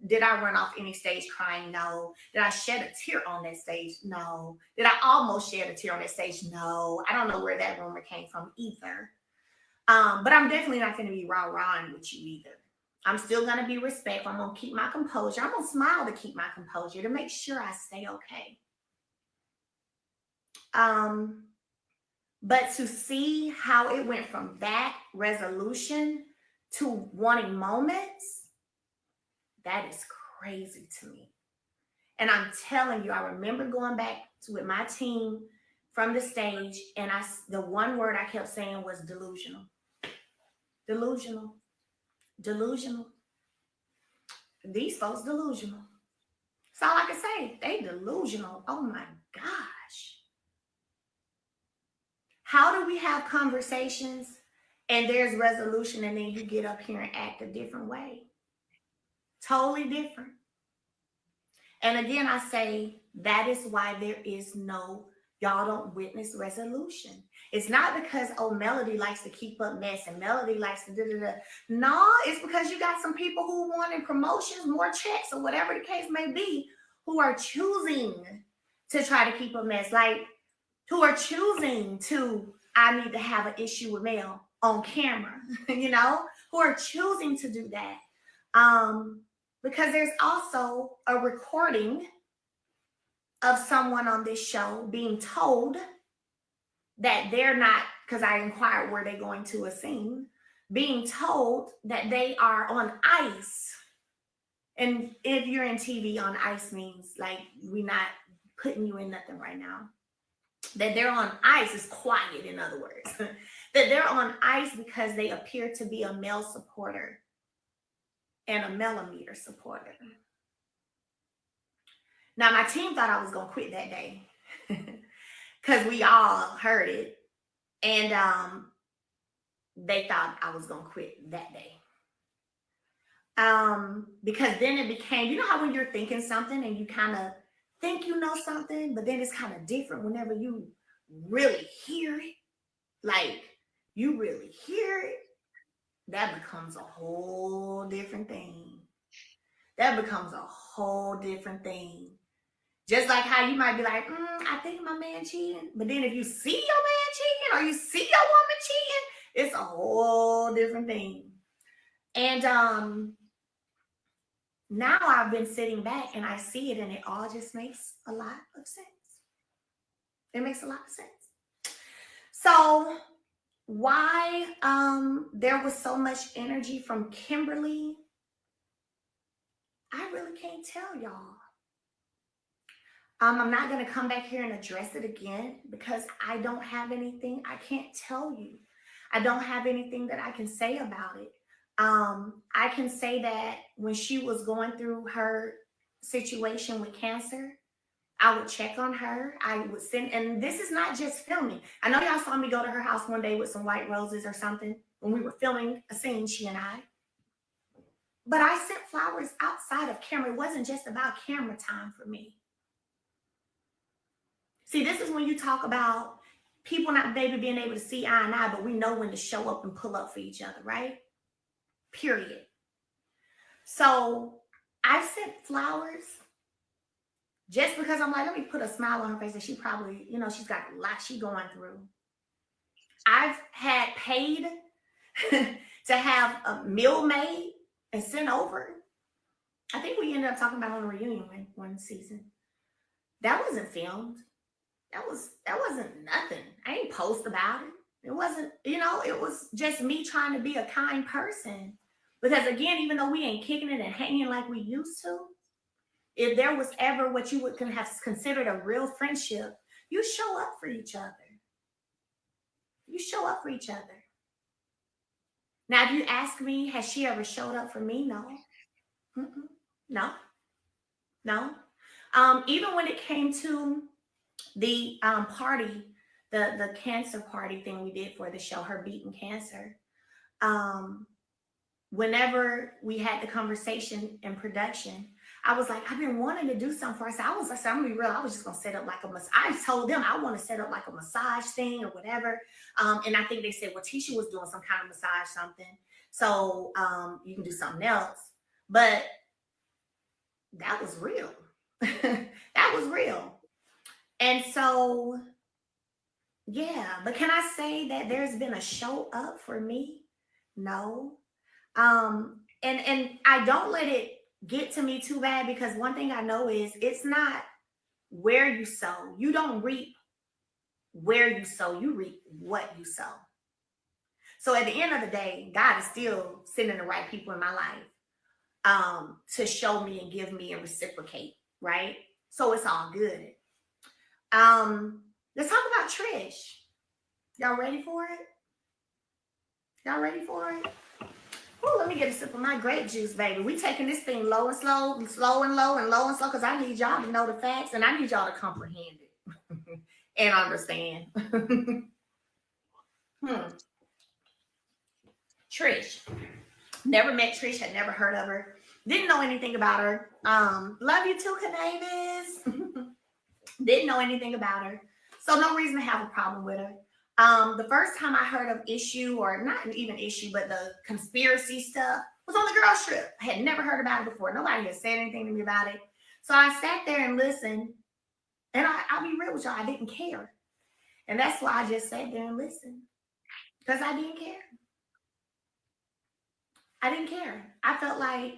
Did I run off any stage crying? No. Did I shed a tear on that stage? No. Did I almost shed a tear on that stage? No. I don't know where that rumor came from either. But I'm definitely not going to be rah-rahing with you either. I'm still going to be respectful. I'm going to keep my composure. I'm going to smile to keep my composure, to make sure I stay okay. But to see how it went from that resolution to wanting moments, that is crazy to me. And I'm telling you, I remember going back with my team from the stage, and the one word I kept saying was delusional. Delusional. Delusional. These folks delusional. That's all I can say. They delusional. Oh my gosh. How do we have conversations and there's resolution, and then you get up here and act a different way? Totally different. And again, I say that is why there is y'all don't witness resolution. It's not because, Melody likes to keep up mess and Melody likes to da-da-da. No, it's because you got some people who wanted promotions, more checks, or whatever the case may be, who are choosing to try to keep a mess. Like, who are choosing to, I need to have an issue with Mel on camera, who are choosing to do that. Because there's also a recording of someone on this show being told that they're not, because I inquired were they going to a scene, being told that they are on ice And if you're in TV, on ice means like we're not putting you in nothing right now. That they're on ice is quiet, in other words. That they're on ice because they appear to be a male supporter and a millimeter supporter. Now, my team thought I was going to quit that day because we all heard it. And they thought I was going to quit that day. Because then it became, you know how when you're thinking something and you kind of think you know something, but then it's kind of different whenever you really hear it. Like, you really hear it, that becomes a whole different thing. That becomes a whole different thing. Just like how you might be like, I think my man cheating. But then if you see your man cheating or you see your woman cheating, it's a whole different thing. And now I've been sitting back and I see it and it all just makes a lot of sense. It makes a lot of sense. So why there was so much energy from Kimberly, I really can't tell y'all. I'm not going to come back here and address it again because I don't have anything. I can't tell you. I don't have anything that I can say about it. I can say that when she was going through her situation with cancer, I would check on her. I would send, and this is not just filming. I know y'all saw me go to her house one day with some white roses or something when we were filming a scene, she and I. But I sent flowers outside of camera. It wasn't just about camera time for me. See, this is when you talk about people not maybe being able to see eye and eye, but we know when to show up and pull up for each other, right? Period. So I sent flowers just because I'm like, let me put a smile on her face, and she probably, you know, she's got a lot she's going through. I've had paid to have a meal made and sent over. I think we ended up talking about on a reunion one season. That wasn't filmed. That wasn't nothing. I ain't post about it. It wasn't, you know, it was just me trying to be a kind person. Because again, even though we ain't kicking it and hanging like we used to, if there was ever what you would have considered a real friendship, you show up for each other. You show up for each other. Now, if you ask me, has she ever showed up for me? No. No. No. Even when it came to the party, the cancer party thing we did for the show, her beating cancer. Whenever we had the conversation in production, I was like, I've been wanting to do something for her. I said, I'm gonna be real. I was just gonna set up like a massage. I told them I want to set up like a massage thing or whatever. And I think they said, well, Tisha was doing some kind of massage something, so you can do something else. But that was real. That was real. And so, yeah, but can I say that there's been a show up for me? No. And I don't let it get to me too bad, because one thing I know is it's not where you sow. You don't reap where you sow, you reap what you sow. So at the end of the day, God is still sending the right people in my life to show me and give me and reciprocate, right? So it's all good. Let's talk about Trish. Y'all ready for it? Y'all ready for it? Oh, let me get a sip of my grape juice, baby. We taking this thing low and slow, and slow and low and low and slow, because I need y'all to know the facts and I need y'all to comprehend it and understand. Trish. Never met Trish, had never heard of her. Didn't know anything about her. Love you too, Canavis. Didn't know anything about her. So no reason to have a problem with her. The first time I heard of issue, or not even issue, but the conspiracy stuff was on the girls trip. I had never heard about it before. Nobody had said anything to me about it. So I sat there and listened, and I'll be real with y'all, I didn't care. And that's why I just sat there and listened, because I didn't care. I didn't care. I felt like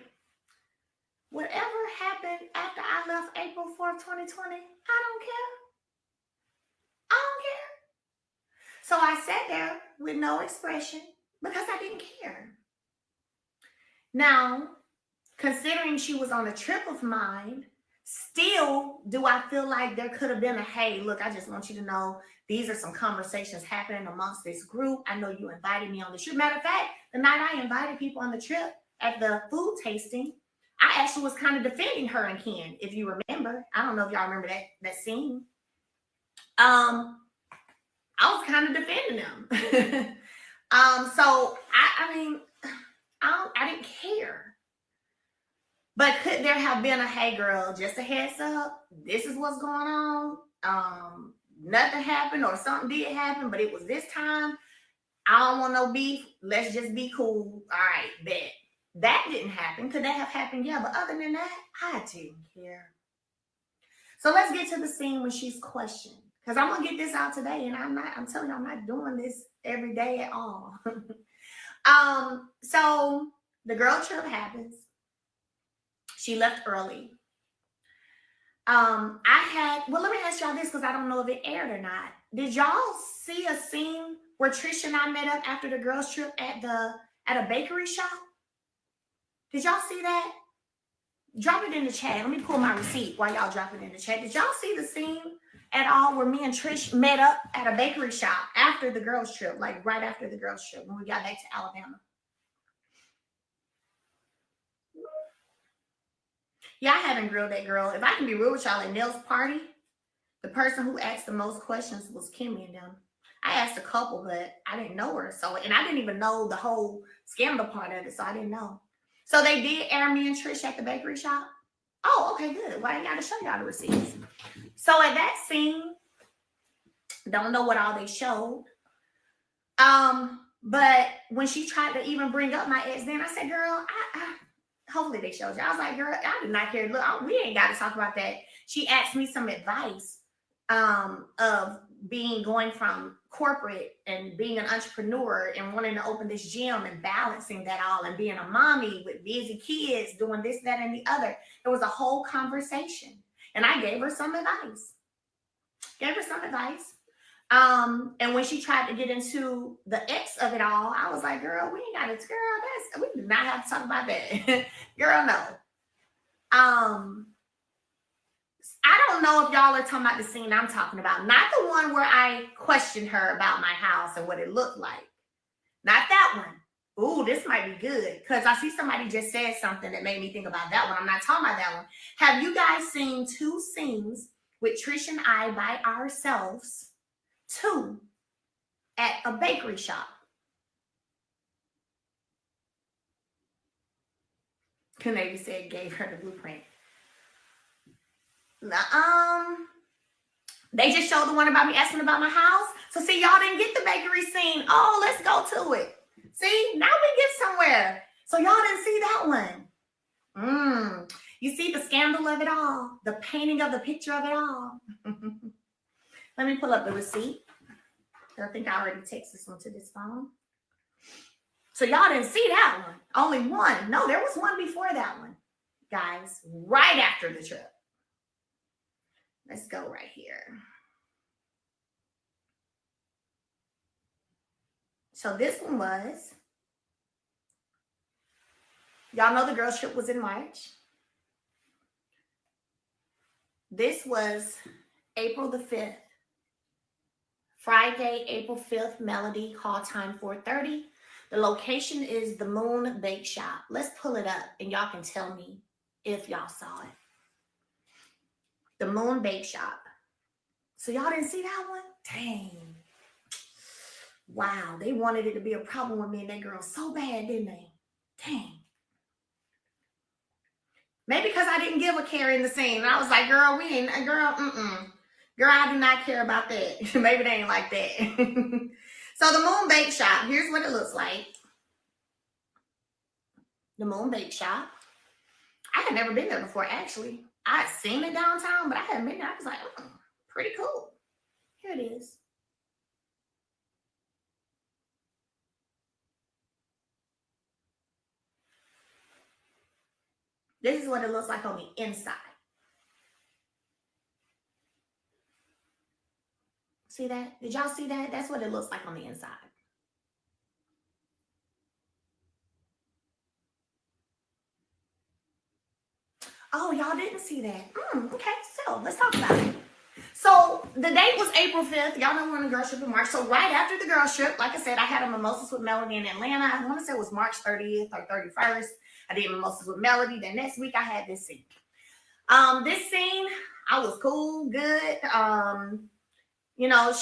whatever happened after I left April 4th, 2020, I don't care. I don't care. So I sat there with no expression because I didn't care. Now, considering she was on a trip of mine, still do I feel like there could have been a, hey, look, I just want you to know these are some conversations happening amongst this group. I know you invited me on the trip. Matter of fact, the night I invited people on the trip at the food tasting, I actually was kind of defending her and Ken, if you remember. I don't know if y'all remember that scene. I was kind of defending them. So I mean, I didn't care. But could there have been a, hey girl, just a heads up, this is what's going on. Nothing happened or something did happen, but it was this time. I don't want no beef. Let's just be cool. All right, bet. That didn't happen. Could that have happened? Yeah, but other than that, I didn't care. So let's get to the scene when she's questioned. Because I'm going to get this out today, and I'm telling you, I'm not doing this every day at all. So the girl trip happens. She left early. Well, let me ask y'all this because I don't know if it aired or not. Did y'all see a scene where Trish and I met up after the girls trip at a bakery shop? Did y'all see that? Drop it in the chat. Let me pull my receipt while y'all drop it in the chat. Did y'all see the scene at all where me and Trish met up at a bakery shop after the girls trip, like right after the girls trip when we got back to Alabama? Yeah, I haven't grilled that girl. If I can be real with y'all, at Nell's party, the person who asked the most questions was Kimmy and them. I asked a couple, but I didn't know her. And I didn't even know the whole scandal part of it, so I didn't know. So they did air me and Trish at the bakery shop? Oh, okay, good. Well, I got to show y'all the receipts. So at that scene, don't know what all they showed. But when she tried to even bring up my ex, then I said, girl, hopefully they showed you. I was like, girl, I did not care. Look, we ain't got to talk about that. She asked me some advice of going from corporate and being an entrepreneur and wanting to open this gym and balancing that all and being a mommy with busy kids, doing this, that, and the other. It was a whole conversation. And I gave her some advice. And when she tried to get into the X of it all, I was like, girl, we ain't got it. Girl, we do not have to talk about that. Girl, no. I don't know if y'all are talking about the scene I'm talking about. Not the one where I questioned her about my house and what it looked like. Not that one. Ooh, this might be good. Because I see somebody just said something that made me think about that one. I'm not talking about that one. Have you guys seen two scenes with Trish and I by ourselves? Two at a bakery shop. Canavy said gave her the blueprint. They just showed the one about me asking about my house. So see, y'all didn't get the bakery scene. Oh, let's go to it. See, now we get somewhere. So y'all didn't see that one. You see the scandal of it all, the painting of the picture of it all. Let me pull up the receipt. I think I already texted this one to this phone. So y'all didn't see that one. Only one. No, there was one before that one, guys, right after the trip. Let's go right here. So this one was, y'all know the girls' trip was in March. This was April the 5th. Friday, April 5th, Melody, call time 4:30. The location is the Moon Bake Shop. Let's pull it up and y'all can tell me if y'all saw it. The Moon Bake Shop. So y'all didn't see that one? Dang. Wow, they wanted it to be a problem with me and that girl so bad, didn't they? Dang. Maybe because I didn't give a care in the scene. And I was like, girl, Girl, I do not care about that. Maybe they ain't like that. So the Moon Bake Shop, here's what it looks like. The Moon Bake Shop. I had never been there before, actually. I had seen it downtown, but I hadn't been there. I was like, oh, pretty cool. Here it is. This is what it looks like on the inside. See that? Did y'all see that? That's what it looks like on the inside. y'all didn't see that. Okay, so let's talk about it. So the date was April 5th. Y'all know we're on the girl trip in March. So right after the girl trip, like I said, I had a mimosas with Melody in Atlanta. I want to say it was March 30th or 31st. I did mimosas with Melody. Then next week I had this scene. This scene, I was cool, good.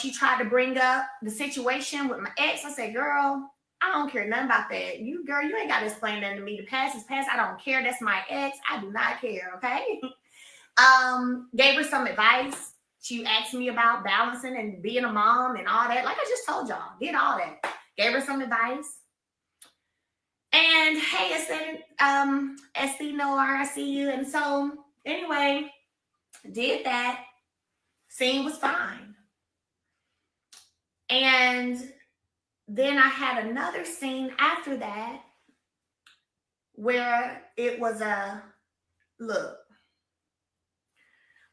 She tried to bring up the situation with my ex. I said, girl, I don't care nothing about that. You ain't got to explain nothing to me. The past is past. I don't care. That's my ex. I do not care. Okay. Gave her some advice. She asked me about balancing and being a mom and all that. Like I just told y'all, did all that. Gave her some advice. And hey, Esty Noir, I see you. And so anyway, did that. Scene was fine. And then I had another scene after that where it was look,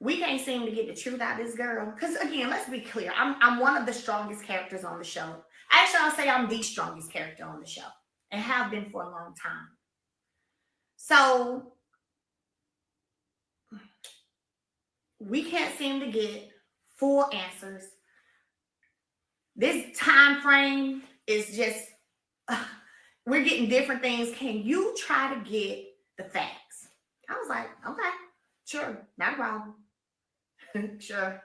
we can't seem to get the truth out of this girl. Because again, let's be clear. I'm one of the strongest characters on the show. Actually, I'll say I'm the strongest character on the show and have been for a long time. So we can't seem to get full answers. This time frame is just, we're getting different things. Can you try to get the facts? I was like, okay, sure, not a problem. Sure.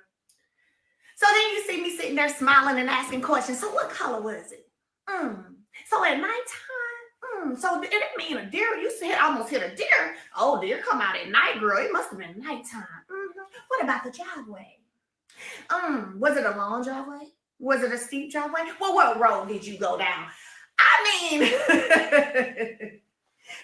So then you see me sitting there smiling and asking questions. So what color was it? So at nighttime, so it didn't mean a deer. You almost hit a deer. Oh, deer come out at night, girl. It must have been nighttime. What about the driveway? Was it a long driveway? Was it a steep driveway? Well, what road did you go down? I mean,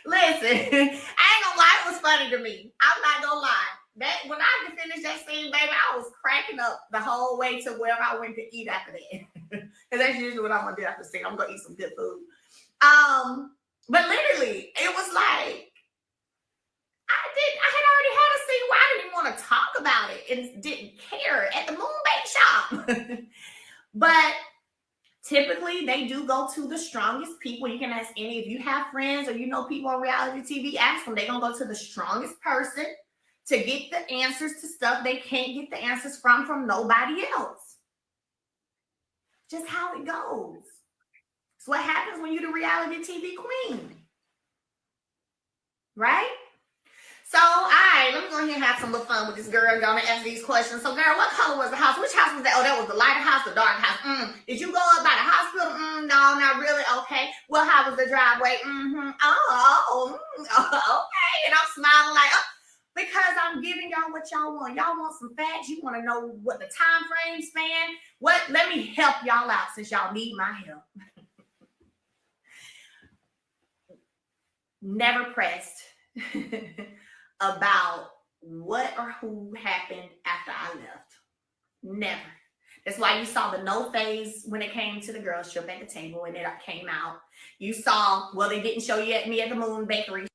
listen, I ain't gonna lie, it was funny to me. I'm not gonna lie. That when I finished that scene, baby, I was cracking up the whole way to where I went to eat after that. Because that's usually what I'm gonna do after the scene. I'm gonna eat some good food. But literally, it was like I had already had a scene where I didn't even want to talk about it and didn't care at the Moon Bake Shop. But typically, they do go to the strongest people. You can ask any, if you have friends or you know people on reality TV, ask them. They're going to go to the strongest person to get the answers to stuff they can't get the answers from nobody else. Just how it goes. It's what happens when you're the reality TV queen. Right? So, all right, let me go ahead and have some little fun with this girl. I'm going to ask these questions. So, girl, what color was the house? Which house was that? Oh, that was the lighter house, the dark house. Did you go up by the hospital? No, not really. Okay. Well, how was the driveway? Okay. And I'm smiling like, oh, because I'm giving y'all what y'all want. Y'all want some facts. You want to know what the time frame span. What? Let me help y'all out since y'all need my help. Never pressed about what or who happened after I left. Never. That's why you saw the no phase when it came to the girls trip at the table and it came out. You saw, well, they didn't show you me at the Moon Bakery.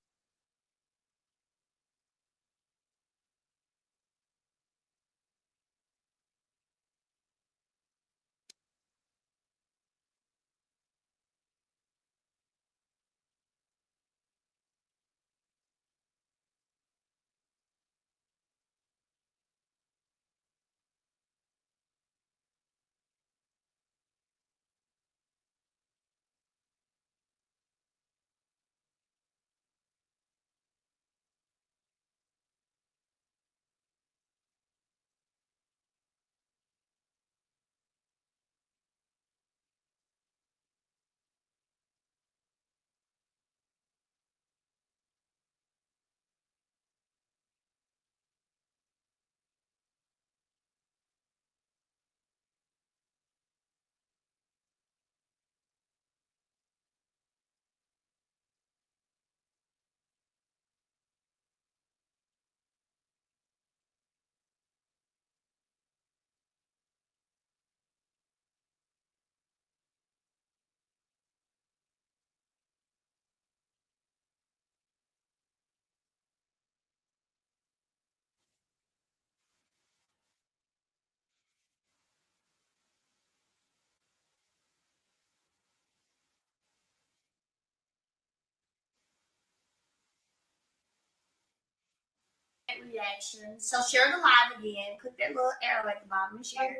reaction. So share the live again. Click that little arrow at the bottom and share.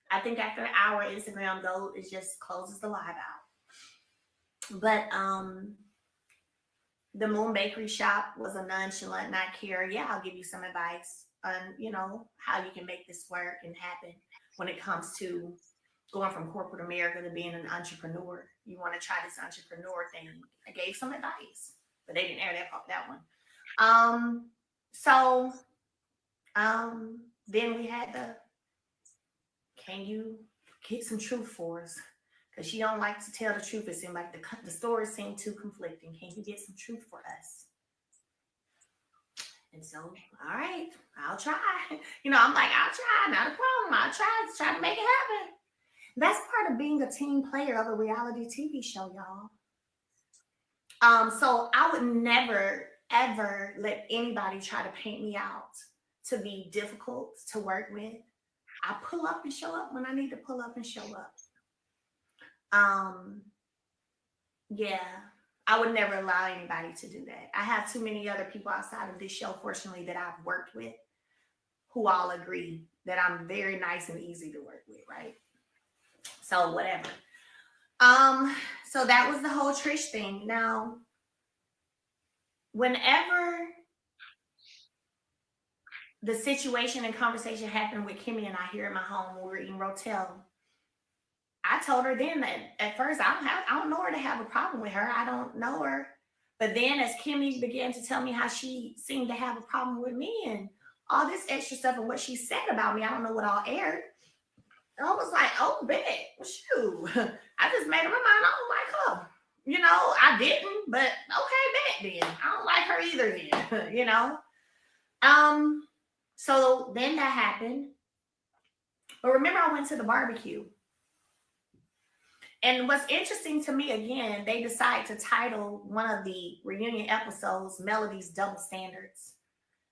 I think after an hour, Instagram though, it just closes the live out. But the Moon Bakery shop was a nonchalant, not care. Yeah, I'll give you some advice on, how you can make this work and happen when it comes to going from corporate America to being an entrepreneur. You want to try this entrepreneur thing. I gave some advice, but they didn't air that one. So then we had can you get some truth for us? Because she don't like to tell the truth. It seemed like the stories seem too conflicting. Can you get some truth for us? And so, all right, I'll try. I'm like, I'll try, not a problem. I'll try to make it happen. That's part of being a team player of a reality TV show, y'all. So I would never, ever let anybody try to paint me out to be difficult to work with. I pull up and show up when I need to pull up and show up. Yeah, I would never allow anybody to do that. I have too many other people outside of this show, fortunately, that I've worked with who all agree that I'm very nice and easy to work with, right? So whatever. So that was the whole Trish thing. Now, whenever the situation and conversation happened with Kimmy and I here in my home when we were eating Rotel, I told her then that at first I don't know her to have a problem with her. I don't know her. But then as Kimmy began to tell me how she seemed to have a problem with me and all this extra stuff and what she said about me, I don't know what all aired. And I was like, oh, bet. Shoot. I just made up my mind. I don't like her. I didn't, but okay, bet then. I don't like her either then, So then that happened. But remember, I went to the barbecue. And what's interesting to me, again, they decided to title one of the reunion episodes Melody's Double Standards.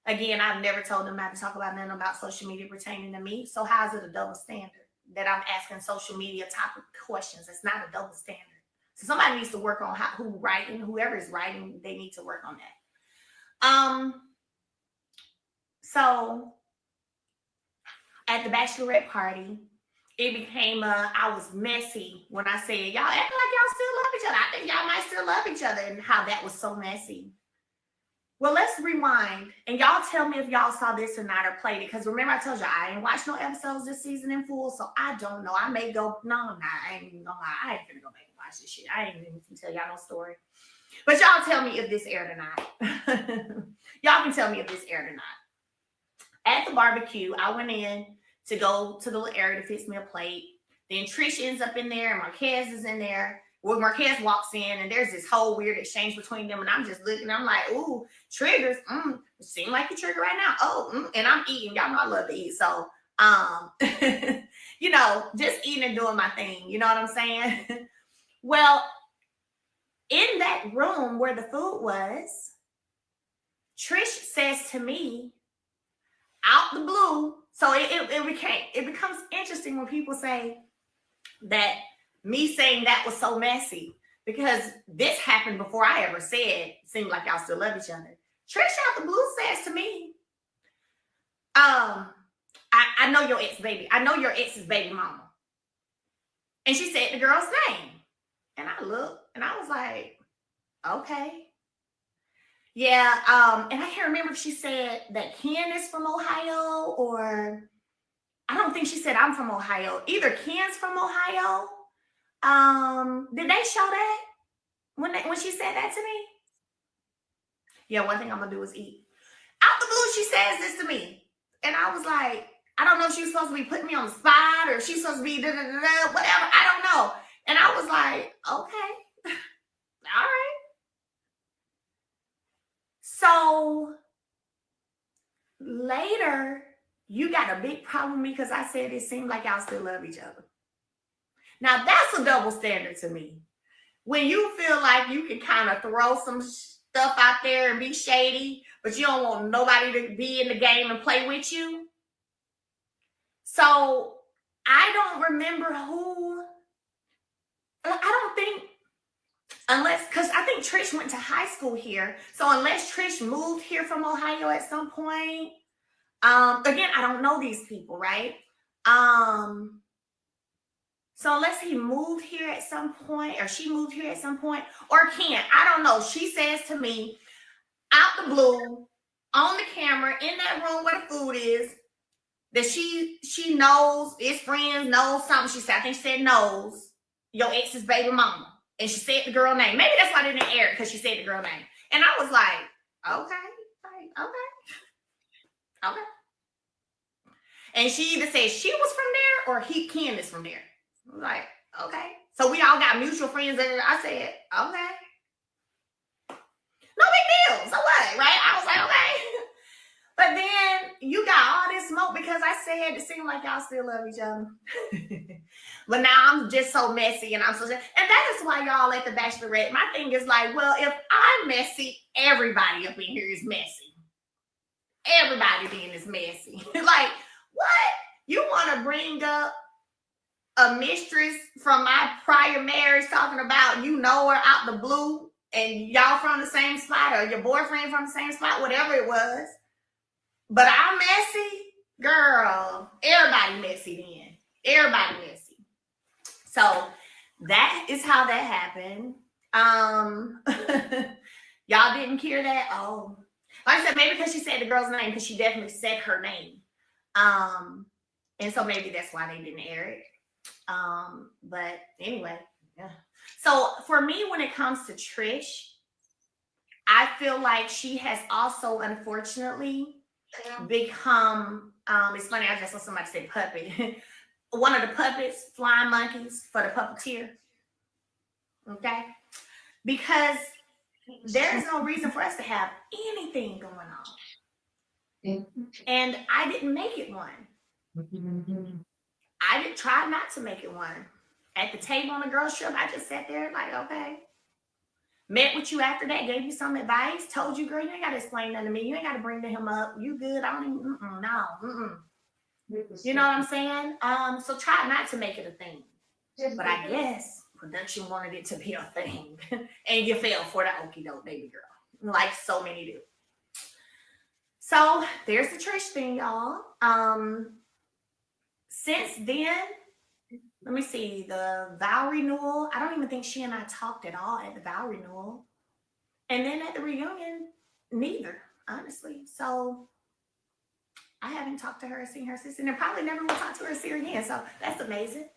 Again, I've never told them not to talk about nothing about social media pertaining to me. So how is it a double standard that I'm asking social media topic questions? It's not a double standard. So somebody needs to work on whoever is writing, they need to work on that. So at the bachelorette party, it became I was messy when I said, y'all act like y'all still love each other. I think y'all might still love each other, and how that was so messy. Well, let's rewind, and y'all tell me if y'all saw this or not or played it, because remember I told you I ain't watched no episodes this season in full, so I don't know. I may go, I ain't even gonna lie. I ain't gonna go back and watch this shit. I ain't even gonna tell y'all no story. But y'all tell me if this aired or not. Y'all can tell me if this aired or not. At the barbecue, I went in to go to the little area to fix me a plate. Then Trish ends up in there, and Marquez is in there. Well, Marquez walks in, and there's this whole weird exchange between them, and I'm just looking. I'm like, ooh, triggers. It seems like a trigger right now. Oh, and I'm eating. Y'all know I love to eat. So, just eating and doing my thing. You know what I'm saying? Well, in that room where the food was, Trish says to me, out the blue. So it becomes interesting when people say that me saying that was so messy, because this happened before I ever said, seemed like y'all still love each other. Trish out the blue says to me, I know your ex, baby. I know your ex's baby mama. And she said the girl's name. And I looked and I was like, okay. Yeah, and I can't remember if she said that Ken is from Ohio, or I don't think she said I'm from Ohio. Either Ken's from Ohio. Did they show that when she said that to me? Yeah, one thing I'm gonna do is eat. Out the blue, she says this to me, and I was like, I don't know if she was supposed to be putting me on the spot or if she's supposed to be whatever. I don't know. And I was like, okay, all right. So later, you got a big problem with me because I said it seemed like y'all still love each other. Now, that's a double standard to me. When you feel like you can kind of throw some stuff out there and be shady, but you don't want nobody to be in the game and play with you. So I don't remember who. I don't think Unless, because I think Trish went to high school here. So unless Trish moved here from Ohio at some point, again, I don't know these people, right? So unless he moved here at some point, or she moved here at some point, or Ken, I don't know. She says to me, out the blue, on the camera, in that room where the food is, that she knows, is friends, knows something. She said, I think she said knows your ex's baby mama. And she said the girl name. Maybe that's why they didn't air it, because she said the girl name. And I was like, okay. And she either said she was from there or Ken is from there. I was like, okay. So we all got mutual friends. And I said, okay. No big deal. So what, right? I was like, okay. But then you got all this smoke because I said it seemed like y'all still love each other. But now I'm just so messy and I'm so, and that is why y'all at the Bachelorette. My thing is like, well, if I'm messy, everybody up in here is messy. Everybody being is messy. Like, what? You want to bring up a mistress from my prior marriage talking about you know her out the blue and y'all from the same spot, or your boyfriend from the same spot, whatever it was. But I'm messy, girl. Everybody messy then. Everybody messy. So that is how that happened. Y'all didn't hear that? Oh. Like I said, maybe because she said the girl's name, because she definitely said her name. And so maybe that's why they didn't air it. But anyway, yeah. So for me, when it comes to Trish, I feel like she has also, unfortunately, become, it's funny, I just saw somebody say puppet. One of the puppets, flying monkeys for the puppeteer. Okay? Because there's no reason for us to have anything going on. And I didn't make it one. I didn't try not to make it one. At the table on the girls' trip, I just sat there like, okay. Met with you after that, gave you some advice, told you, girl, you ain't got to explain nothing to me. You ain't got to bring him up. You good? I don't even, no. You know what I'm saying? So try not to make it a thing. But I guess production wanted it to be a thing. And you fell for the okie doke, baby girl. Like so many do. So there's the Trish thing, y'all. Since then, let me see, the vow renewal. I don't even think she and I talked at all at the vow renewal. And then at the reunion, neither, honestly. So I haven't talked to her, seen her since, and I probably never will talk to her, see her again. So that's amazing.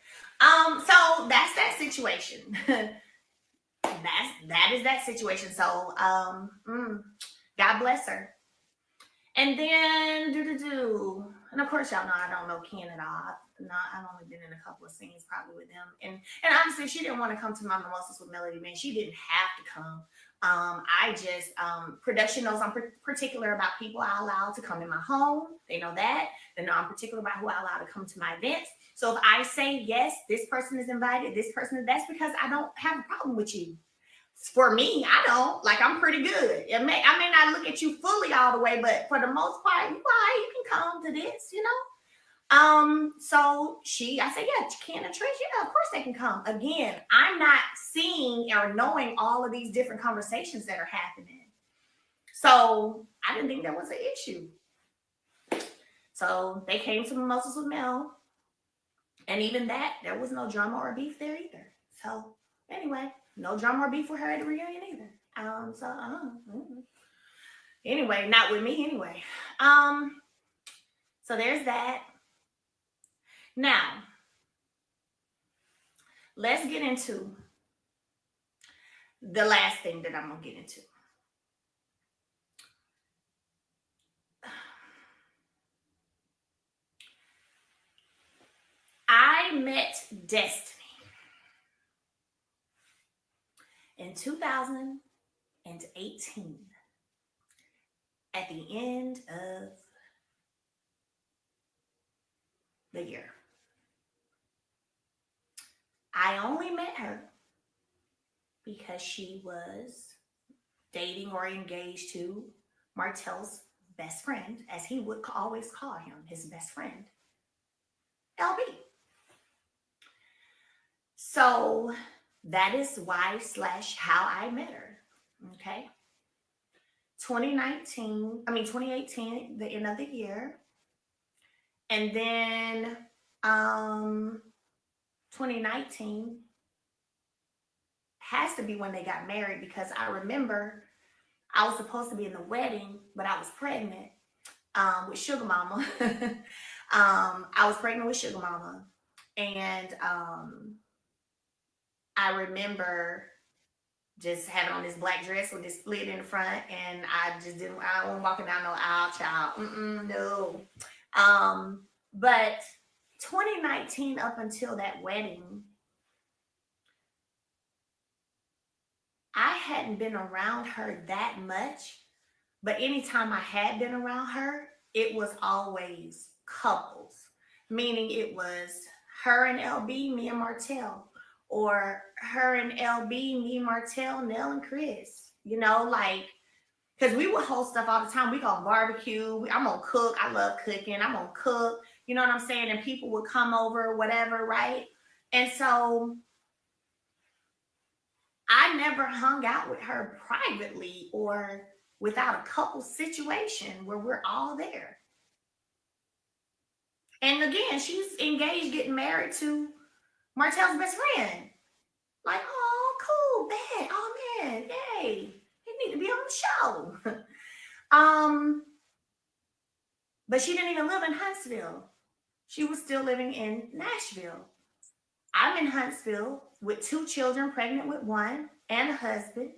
So that's that situation. that is that situation. So God bless her. And then and of course y'all know I don't know Ken at all. I've only been in a couple of scenes probably with them. And honestly, she didn't want to come to my Mimosas with Melody, man. She didn't have to come. I just production knows I'm particular about people I allow to come in my home. They know that. They know I'm particular about who I allow to come to my events. So if I say yes, this person is invited, this person, that's because I don't have a problem with you. For me, I don't. Like, I'm pretty good. I may not look at you fully all the way, but for the most part, you can come to this, you know? So I said, yeah, Ken and Trish, yeah, of course they can come. Again, I'm not seeing or knowing all of these different conversations that are happening. So I didn't think that was an issue. So they came to Mimosas with Mel. And even that, there was no drama or beef there either. So anyway, no drama or beef with her at the reunion either. Anyway, not with me anyway. So there's that. Now, let's get into the last thing that I'm going to get into. I met Destiny in 2018 at the end of the year. I only met her because she was dating or engaged to Martell's best friend, as he would always call him, his best friend, LB. So That is why slash how I met her. Okay. 2018, the end of the year. And then 2019 has to be when they got married, because I remember I was supposed to be in the wedding, but I was pregnant with Sugar Mama. I was pregnant with Sugar Mama. And I remember just having on this black dress with this split in the front, and I wasn't walking down no aisle, child. No. But 2019, up until that wedding, I hadn't been around her that much, but anytime I had been around her, it was always couples, meaning it was her and LB, me and Martell, or her and LB, me, Martell, Nell, and Chris. Like, because we would host stuff all the time. We go barbecue. I'm gonna cook. I love cooking. I'm gonna cook. You know what I'm saying? And people would come over, whatever, right? And so I never hung out with her privately or without a couple situation where we're all there. And again, she's engaged, getting married to Martell's best friend. Like, oh, cool, bad. Oh man, yay. He need to be on the show. But she didn't even live in Huntsville. She was still living in Nashville. I'm in Huntsville with 2 children, pregnant with 1, and a husband,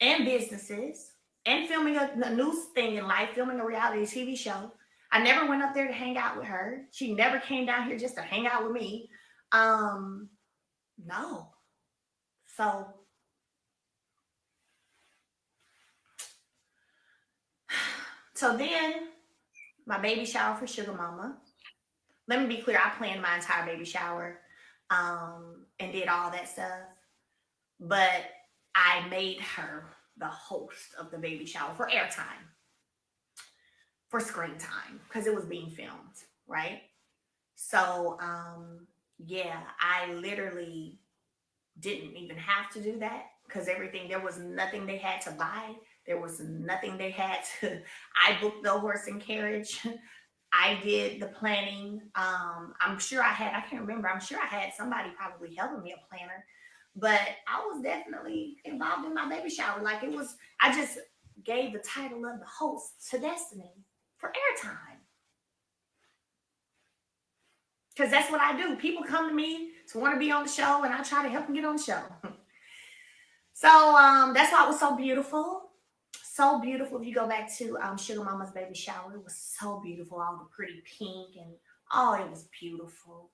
and businesses, and filming a new thing in life, filming a reality TV show. I never went up there to hang out with her. She never came down here just to hang out with me. No. So then my baby shower for Sugar Mama. Let me be clear, I planned my entire baby shower and did all that stuff. But I made her the host of the baby shower for airtime, for screen time, because it was being filmed, right? So, yeah, I literally didn't even have to do that, because there was nothing they had to buy. There was nothing they had to, I booked the horse and carriage. I did the planning. I'm sure I can't remember. I'm sure I had somebody probably helping me, a planner, but I was definitely involved in my baby shower. Like, I just gave the title of the host to Destiny for airtime. Because that's what I do. People come to me to want to be on the show, and I try to help them get on the show. So that's why it was so beautiful. So beautiful. If you go back to Sugar Mama's baby shower, it was so beautiful. All the pretty pink, and it was beautiful.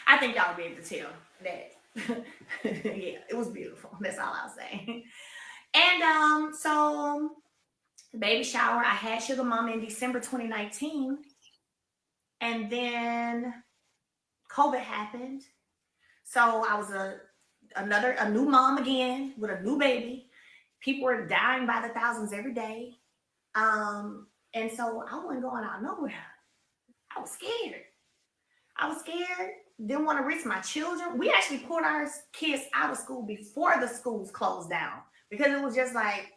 I think y'all will be able to tell that. Yeah, it was beautiful. That's all I'll say. And so the baby shower, I had Sugar Mama in December 2019. And then COVID happened. So I was a new mom again with a new baby. People were dying by the thousands every day. And so I wasn't going out nowhere. I was scared. Didn't want to risk my children. We actually pulled our kids out of school before the schools closed down, because it was just like,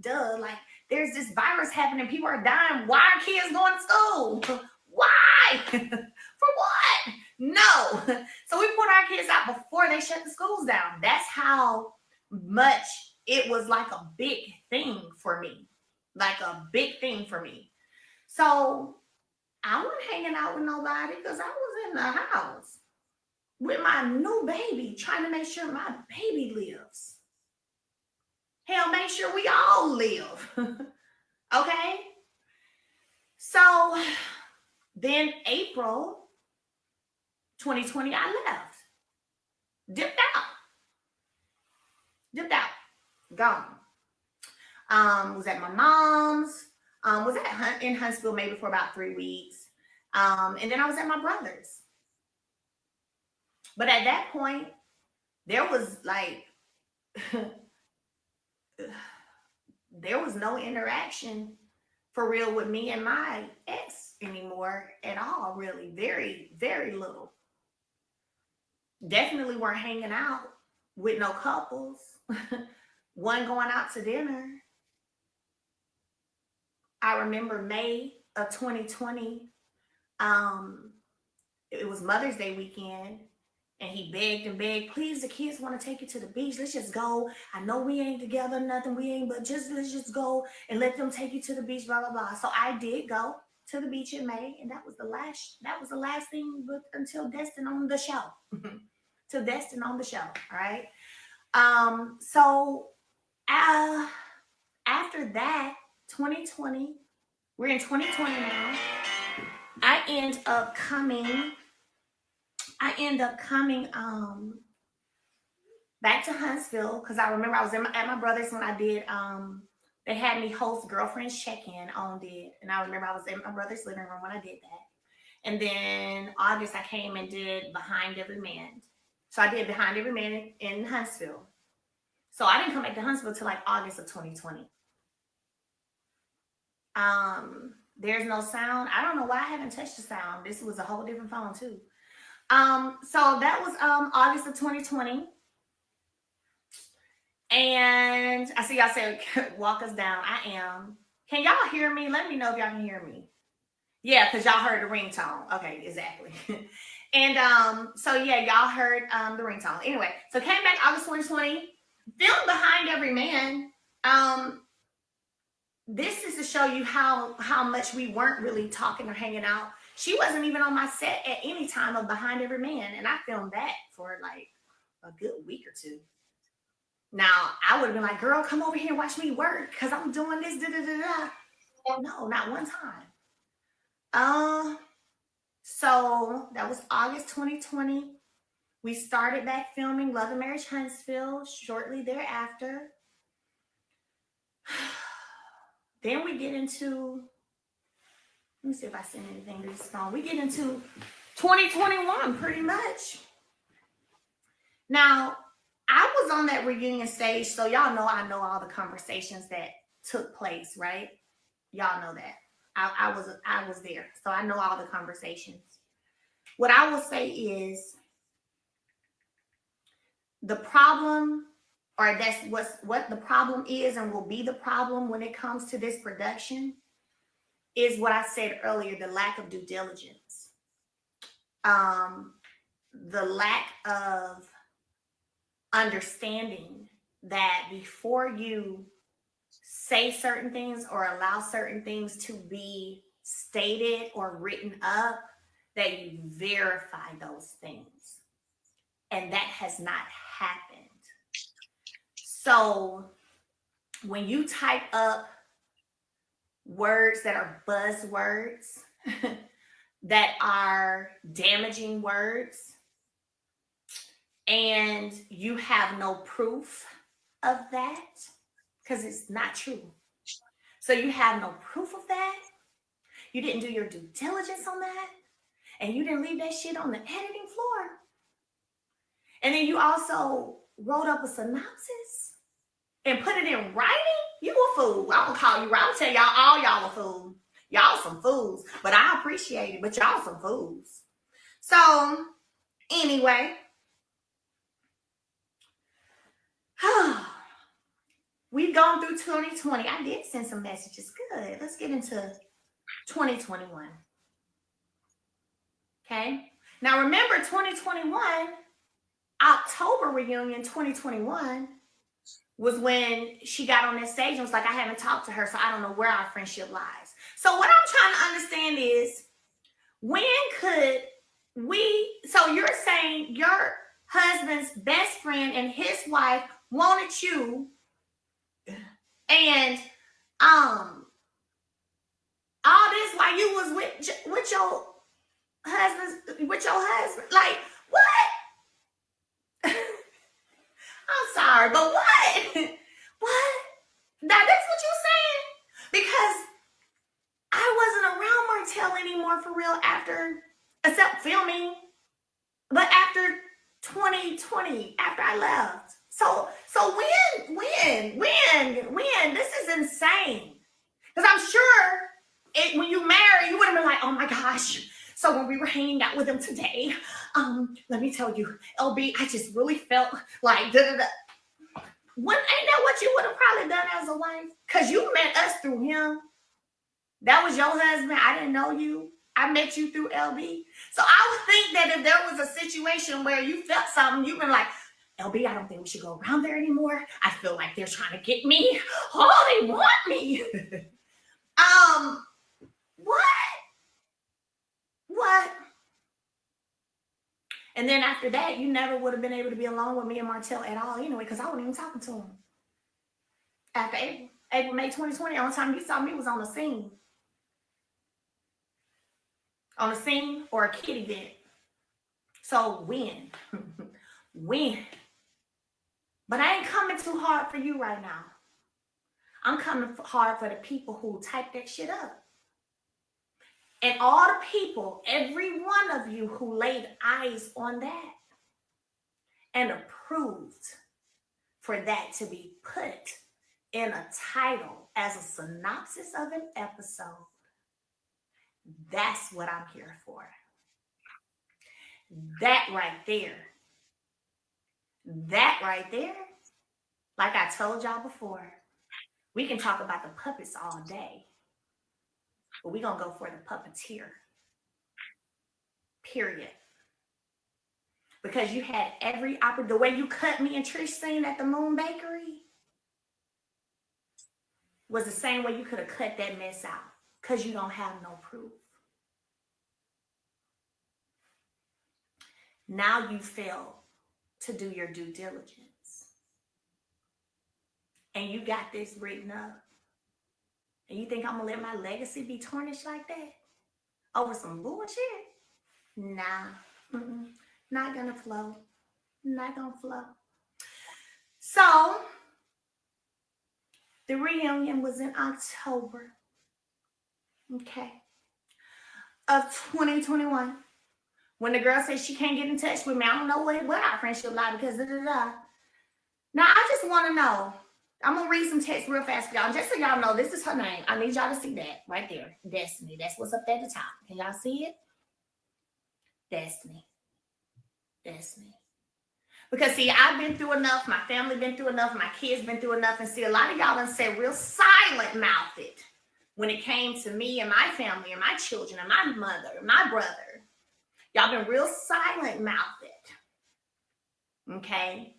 duh, like, there's this virus happening. People are dying. Why are kids going to school? Why? For what? No. So we put our kids out before they shut the schools down. That's how much it was like a big thing for me. So I wasn't hanging out with nobody, because I was in the house with my new baby, trying to make sure my baby lives. Hell, make sure we all live. Okay? So then April 2020, I left. Dipped out. Gone. Was at my mom's. Was in Huntsville maybe for about 3 weeks. And then I was at my brother's. But at that point, there was like, there was no interaction for real with me and my ex anymore at all, really. Very, very little. Definitely weren't hanging out with no couples. One going out to dinner. I remember May of 2020. Um, it was Mother's Day weekend, and he begged and begged, please, the kids want to take you to the beach. Let's just go. I know we ain't together, nothing. We ain't, but let's just go and let them take you to the beach, blah, blah, blah. So I did go to the beach in May, and that was the last thing until Destin on the show. Till Destin on the show. All right. So after that, 2020, we're in 2020 now. I end up coming back to Huntsville because I remember I was at my brother's when I did they had me host girlfriends check-in on did, and I remember I was in my brother's living room when I did that. And then August I came and did Behind Every Man. So I did Behind Every Man in Huntsville. So I didn't come back to Huntsville till like August of 2020. There's no sound. I don't know why I haven't touched the sound. This was a whole different phone too. So that was August of 2020. And I see y'all said walk us down. I am. Can y'all hear me? Let me know if y'all can hear me. Yeah, because y'all heard the ringtone. Okay, exactly. And so yeah, y'all heard the ringtone. Anyway, so came back August 2020, filmed Behind Every Man. This is to show you how much we weren't really talking or hanging out. She wasn't even on my set at any time of Behind Every Man, and I filmed that for like a good week or two. Now, I would have been like, girl, come over here and watch me work because I'm doing this, da-da-da-da. No, not one time. So that was August 2020. We started back filming Love and Marriage Huntsville shortly thereafter. Then we get into, let me see if I sent anything to this phone. We get into 2021 pretty much. Now, I was on that reunion stage, so y'all know I know all the conversations that took place, right? Y'all know that. I was there, so I know all the conversations. What I will say is the problem, or that's what the problem is and will be the problem when it comes to this production, is what I said earlier, the lack of due diligence. The lack of understanding that before you say certain things or allow certain things to be stated or written up, that you verify those things. And that has not happened. So when you type up words that are buzzwords, that are damaging words, and you have no proof of that, because it's not true. So you have no proof of that. You didn't do your due diligence on that. And you didn't leave that shit on the editing floor. And then you also wrote up a synopsis and put it in writing. You a fool. I'm gonna call you right. I'm gonna tell y'all, all y'all a fool. Y'all some fools. But I appreciate it. But y'all some fools. So anyway. We've gone through 2020. I did send some messages. Good. Let's get into 2021. Okay. Now remember 2021, October reunion 2021 was when she got on that stage and was like, I haven't talked to her, so I don't know where our friendship lies. So what I'm trying to understand is, when could we, so you're saying your husband's best friend and his wife wanted you, and all this while you was with your husband, like what? I'm sorry, but what? What? Now that's what you're saying? Because I wasn't around Martell anymore for real after, except filming, but after 2020, after I left. So when? This is insane. Because I'm sure when you marry, you would have been like, oh my gosh. So when we were hanging out with him today, let me tell you, LB, I just really felt like da-da-da. When ain't that what you would have probably done as a wife? Because you met us through him. That was your husband. I didn't know you. I met you through LB. So I would think that if there was a situation where you felt something, you've been like, LB, I don't think we should go around there anymore. I feel like they're trying to get me. Oh, they want me. What? And then after that, you never would have been able to be alone with me and Martell at all anyway, because I wasn't even talking to him. After April, May 2020, the only time you saw me was on the scene. On a scene or a kid event. So when? When? But I ain't coming too hard for you right now. I'm coming hard for the people who type that shit up. And all the people, every one of you who laid eyes on that and approved for that to be put in a title as a synopsis of an episode. That's what I'm here for. That right there. That right there. Like I told y'all before, we can talk about the puppets all day, but we're going to go for the puppeteer. Period. Because you had every opportunity. The way you cut me and Trish scene at the Moon Bakery was the same way you could have cut that mess out. Because you don't have no proof. Now you fail to do your due diligence. And you got this written up. And you think I'm going to let my legacy be tarnished like that? Over some bullshit? Nah. Not going to flow. Not going to flow. So, the reunion was in October. Okay. Of 2021. When the girl says she can't get in touch with me, I don't know what our friendship like because da-da-da. Now, I just want to know. I'm going to read some text real fast for y'all. Just so y'all know, this is her name. I need y'all to see that right there. Destiny. That's what's up there at the top. Can y'all see it? Destiny. Destiny. Because, see, I've been through enough. My family been through enough. My kids been through enough. And, see, a lot of y'all done said real silent-mouthed when it came to me and my family and my children and my mother and my brother. Y'all been real silent-mouthed. Okay?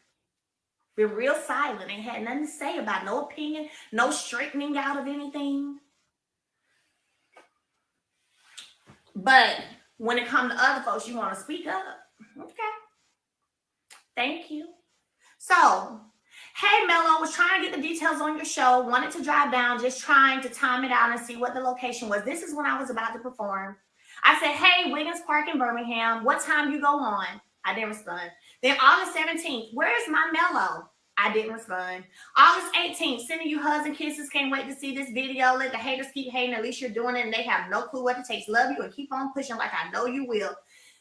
Been real silent. Ain't had nothing to say about no opinion, no straightening out of anything. But when it comes to other folks, you want to speak up. Okay. Thank you. So, hey, Mello, was trying to get the details on your show. Wanted to drive down, just trying to time it out and see what the location was. This is when I was about to perform. I said, hey, Wiggins Park in Birmingham. What time you go on? I didn't respond. Then August 17th, where's my Mello? I didn't respond. August 18th, sending you hugs and kisses. Can't wait to see this video. Let the haters keep hating. At least you're doing it and they have no clue what it takes. Love you and keep on pushing like I know you will.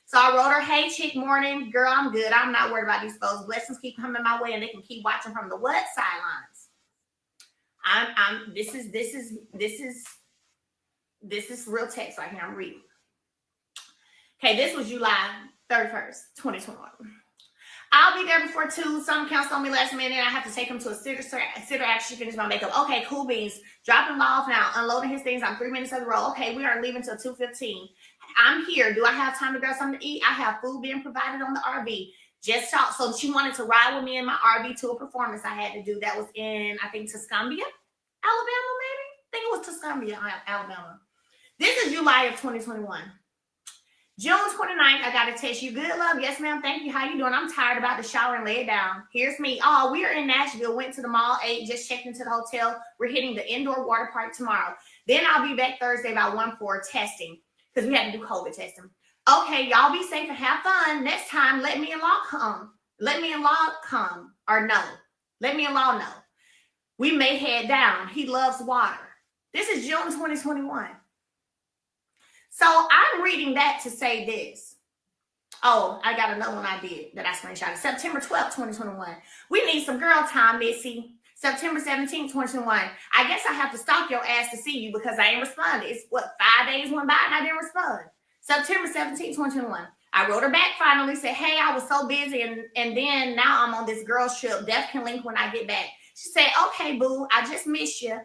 So I wrote her, hey, chick, morning. Girl, I'm good. I'm not worried about these folks. Blessings keep coming my way and they can keep watching from the what sidelines. This is real text right here. I'm reading. Okay, this was July 31st, 2021. I'll be there before 2. Some counts on me last minute. I have to take him to a sitter after she finished my makeup. Okay, cool beans. Dropping him off now. Unloading his things. I'm 3 minutes of the road. Okay, we are leaving till 2:15. I'm here. Do I have time to grab something to eat? I have food being provided on the RV. Just talk. So she wanted to ride with me in my RV to a performance I had to do. That was in, I think, Tuscumbia, Alabama, maybe? I think it was Tuscumbia, Alabama. This is July of 2021. June 29th, I got a text. You good, love? Yes, ma'am. Thank you. How you doing? I'm tired, about to shower and lay it down. Here's me. Oh, we are in Nashville. Went to the mall, ate, just checked into the hotel. We're hitting the indoor water park tomorrow. Then I'll be back Thursday about 1 for testing because we had to do COVID testing. Okay, y'all be safe and have fun. Next time, let me and Law come. Let me and Law come or no. Let me and Law know. We may head down. He loves water. This is June 2021. So I'm reading that to say this. Oh, I got another one I did that I screenshotted. September 12th, 2021. We need some girl time, Missy. September 17th, 2021. I guess I have to stalk your ass to see you because I ain't responded. It's 5 days went by and I didn't respond. September 17th, 2021. I wrote her back finally, said, hey, I was so busy. And then now I'm on this girls trip. Def can link when I get back. She said, okay, boo, I just miss you.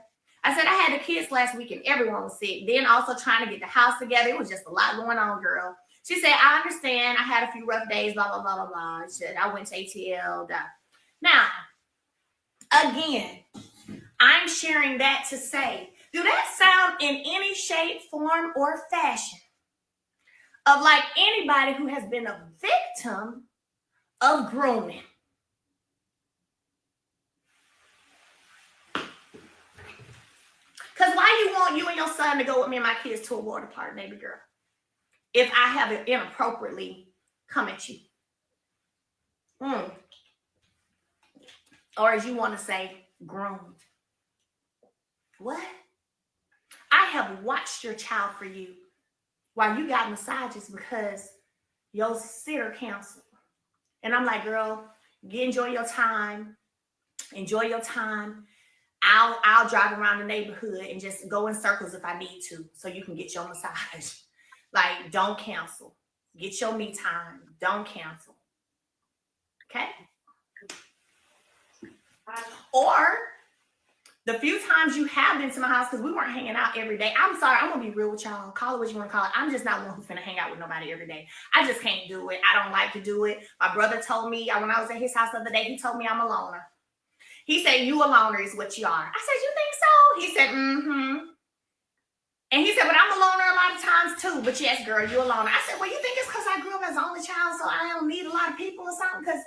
I said, I had the kids last week and everyone was sick. Then also trying to get the house together. It was just a lot going on, girl. She said, I understand. I had a few rough days, blah, blah, blah, blah, blah. She said, I went to ATL. Blah. Now, again, I'm sharing that to say, do that sound in any shape, form, or fashion of like anybody who has been a victim of grooming? Because why you want you and your son to go with me and my kids to a water park, baby girl, if I have it inappropriately come at you? Or as you want to say, groomed. What? I have watched your child for you while you got massages because your sitter canceled. And I'm like, girl, enjoy your time. Enjoy your time. I'll drive around the neighborhood and just go in circles if I need to so you can get your massage. Like, don't cancel. Get your me time. Don't cancel. Okay? Or the few times you have been to my house, because we weren't hanging out every day. I'm sorry, I'm going to be real with y'all. Call it what you want to call it. I'm just not one who's going to hang out with nobody every day. I just can't do it. I don't like to do it. My brother told me, when I was at his house the other day, he told me I'm a loner. He said, you a loner is what you are. I said, you think so? He said, mm-hmm. And he said, but I'm a loner a lot of times too. But yes, girl, you a loner. I said, well, you think it's because I grew up as the only child, so I don't need a lot of people or something? Because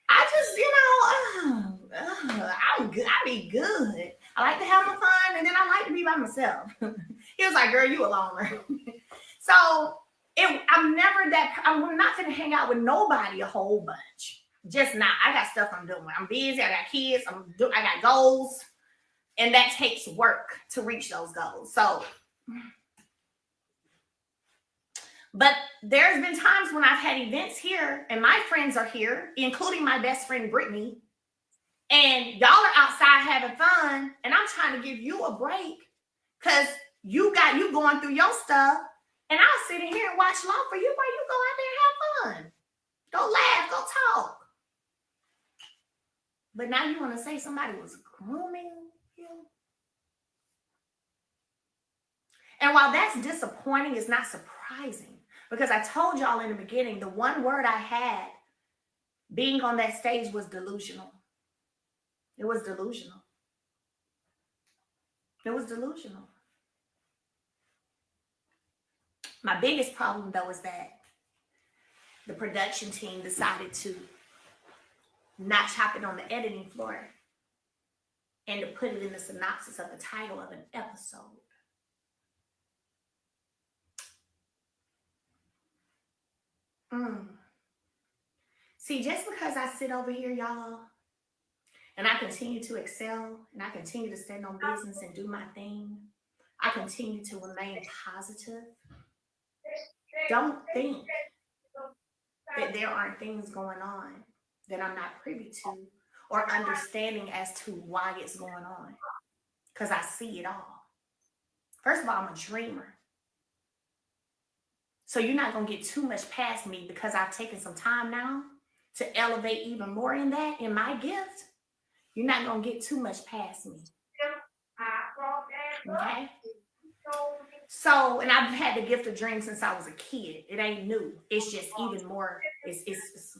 I just, I'm good. I be good. I like to have my fun, and then I like to be by myself. He was like, girl, you a loner. So I'm not going to hang out with nobody a whole bunch. Just not. I got stuff I'm doing. I'm busy. I got kids. I got goals. And that takes work to reach those goals. So, but there's been times when I've had events here and my friends are here, including my best friend, Brittany, and y'all are outside having fun. And I'm trying to give you a break because you going through your stuff. And I'll sit in here and watch Law for you while you go out there and have fun. Go laugh, go talk. But now you want to say somebody was grooming you? And while that's disappointing, it's not surprising. Because I told y'all in the beginning, the one word I had being on that stage was delusional. It was delusional. It was delusional. My biggest problem, though, is that the production team decided to not chop it on the editing floor and to put it in the synopsis of the title of an episode. See, just because I sit over here, y'all, and I continue to excel and I continue to stand on business and do my thing, I continue to remain positive. Don't think that there aren't things going on that I'm not privy to or understanding as to why it's going on, because I see it all. First of all, I'm a dreamer. So you're not going to get too much past me because I've taken some time now to elevate even more in my gift. You're not going to get too much past me. Okay? So, and I've had the gift of dreams since I was a kid. It ain't new. It's just even more, it's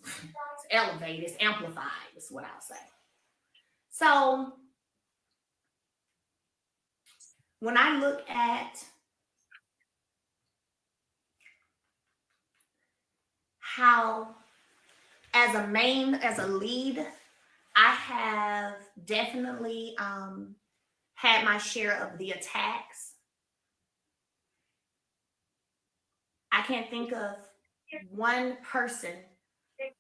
elevated, it's amplified, is what I'll say. So, when I look at how, as a lead, I have definitely had my share of the attacks. I can't think of one person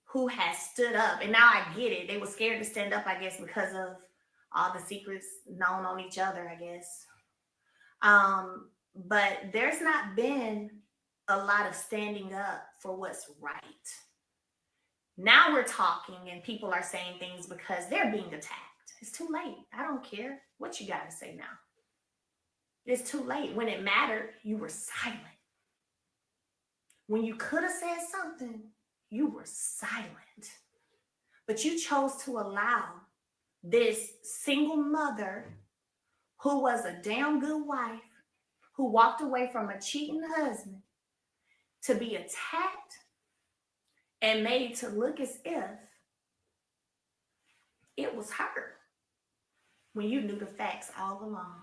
who has stood up. And now I get it. They were scared to stand up, I guess, because of all the secrets known on each other, I guess. But there's not been a lot of standing up for what's right. Now we're talking and people are saying things because they're being attacked. It's too late. I don't care what you got to say now. It's too late. When it mattered, you were silent. When you could have said something, you were silent. But you chose to allow this single mother who was a damn good wife, who walked away from a cheating husband, to be attacked and made to look as if it was her when you knew the facts all along.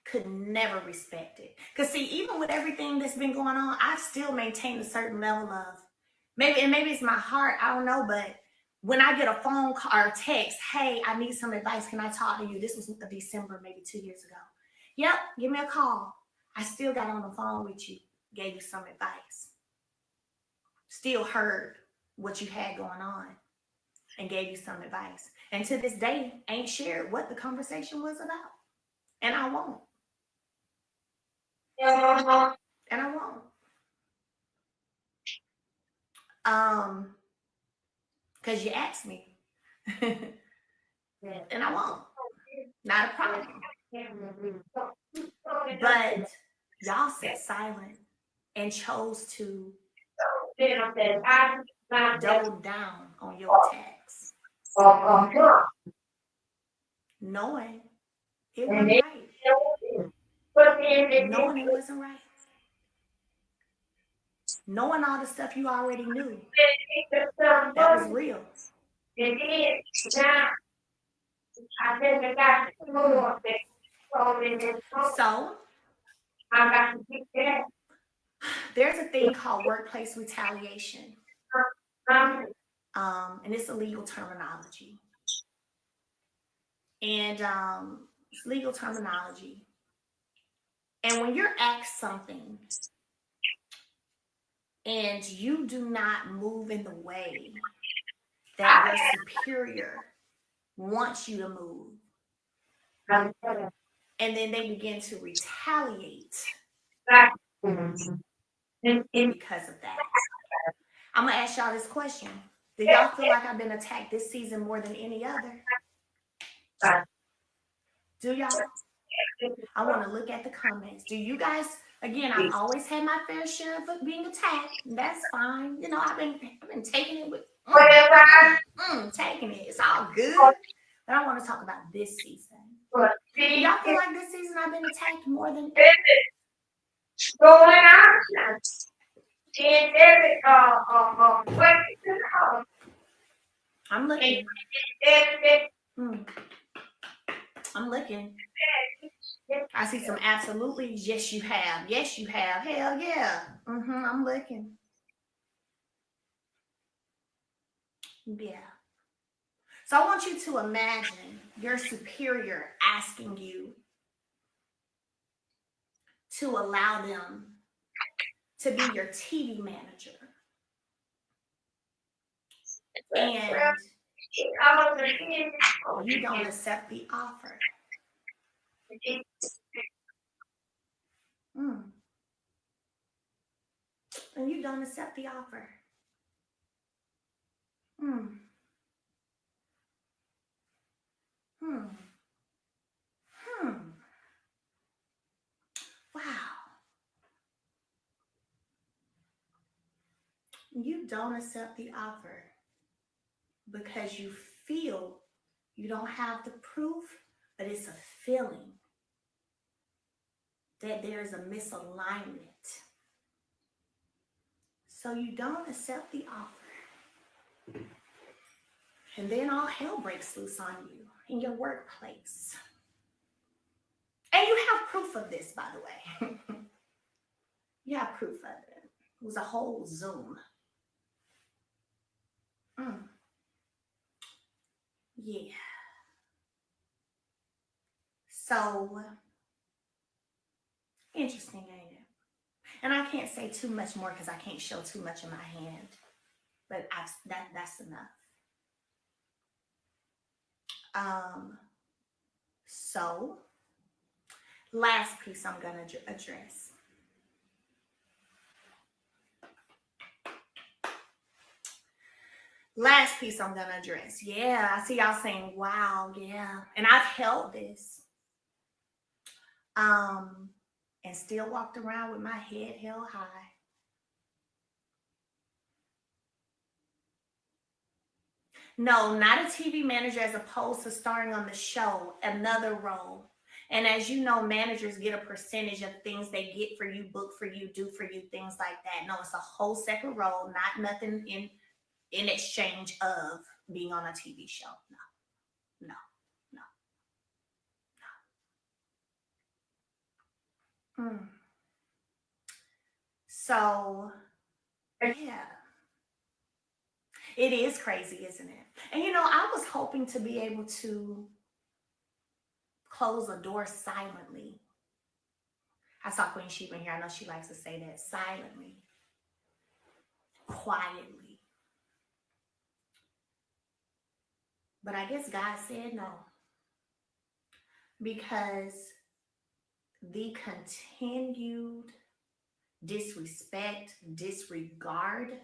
Could never respect it. Because see, even with everything that's been going on, I still maintain a certain level of maybe it's my heart, I don't know, but when I get a phone call or text, hey, I need some advice, can I talk to you? This was December, maybe 2 years ago. Yep, give me a call. I still got on the phone with you, gave you some advice. Still heard what you had going on and gave you some advice. And to this day, ain't shared what the conversation was about. And I won't. And I won't. Because you asked me. And I won't. Not a problem. But y'all sat silent and chose to double down on your attacks, knowing it wasn't right. Knowing it wasn't right. Knowing all the stuff you already knew. That was real. So there's a thing called workplace retaliation. And it's a legal terminology. And it's legal terminology. And when you're asked something and you do not move in the way that your superior wants you to move, and then they begin to retaliate because of that. I'm going to ask y'all this question. Do y'all feel like I've been attacked this season more than any other? Do y'all? I want to look at the comments. Do you guys, again, I've always had my fair share of being attacked. That's fine. You know, I've been taking it with taking it. It's all good. But I want to talk about this season. Do y'all feel like this season I've been attacked more than I'm looking. I'm looking. I see some absolutely. Yes, you have. Yes, you have. Hell yeah. I'm looking. Yeah. So I want you to imagine your superior asking you to allow them to be your TV manager. And you don't accept the offer. And you don't accept the offer. Wow. You don't accept the offer because you feel you don't have the proof, but it's a feeling that there's a misalignment. So you don't accept the offer. And then all hell breaks loose on you in your workplace. And you have proof of this, by the way. You have proof of it. It was a whole Zoom. Yeah. So interesting, ain't it? And I can't say too much more because I can't show too much in my hand. But that's enough. So last piece I'm going to address. Last piece I'm going to address. Yeah, I see y'all saying, wow, yeah. And I've held this. and still walked around with my head held high. No, not a TV manager as opposed to starring on the show, another role. And as you know, managers get a percentage of things they get for you, book for you, do for you, things like that. No, it's a whole separate role, not nothing in exchange of being on a TV show. No, no, no. So, yeah, it is crazy, isn't it? And I was hoping to be able to close a door silently. I saw Queen Sheba in here. I know she likes to say that silently, quietly. But I guess God said no because the continued disrespect, disregard,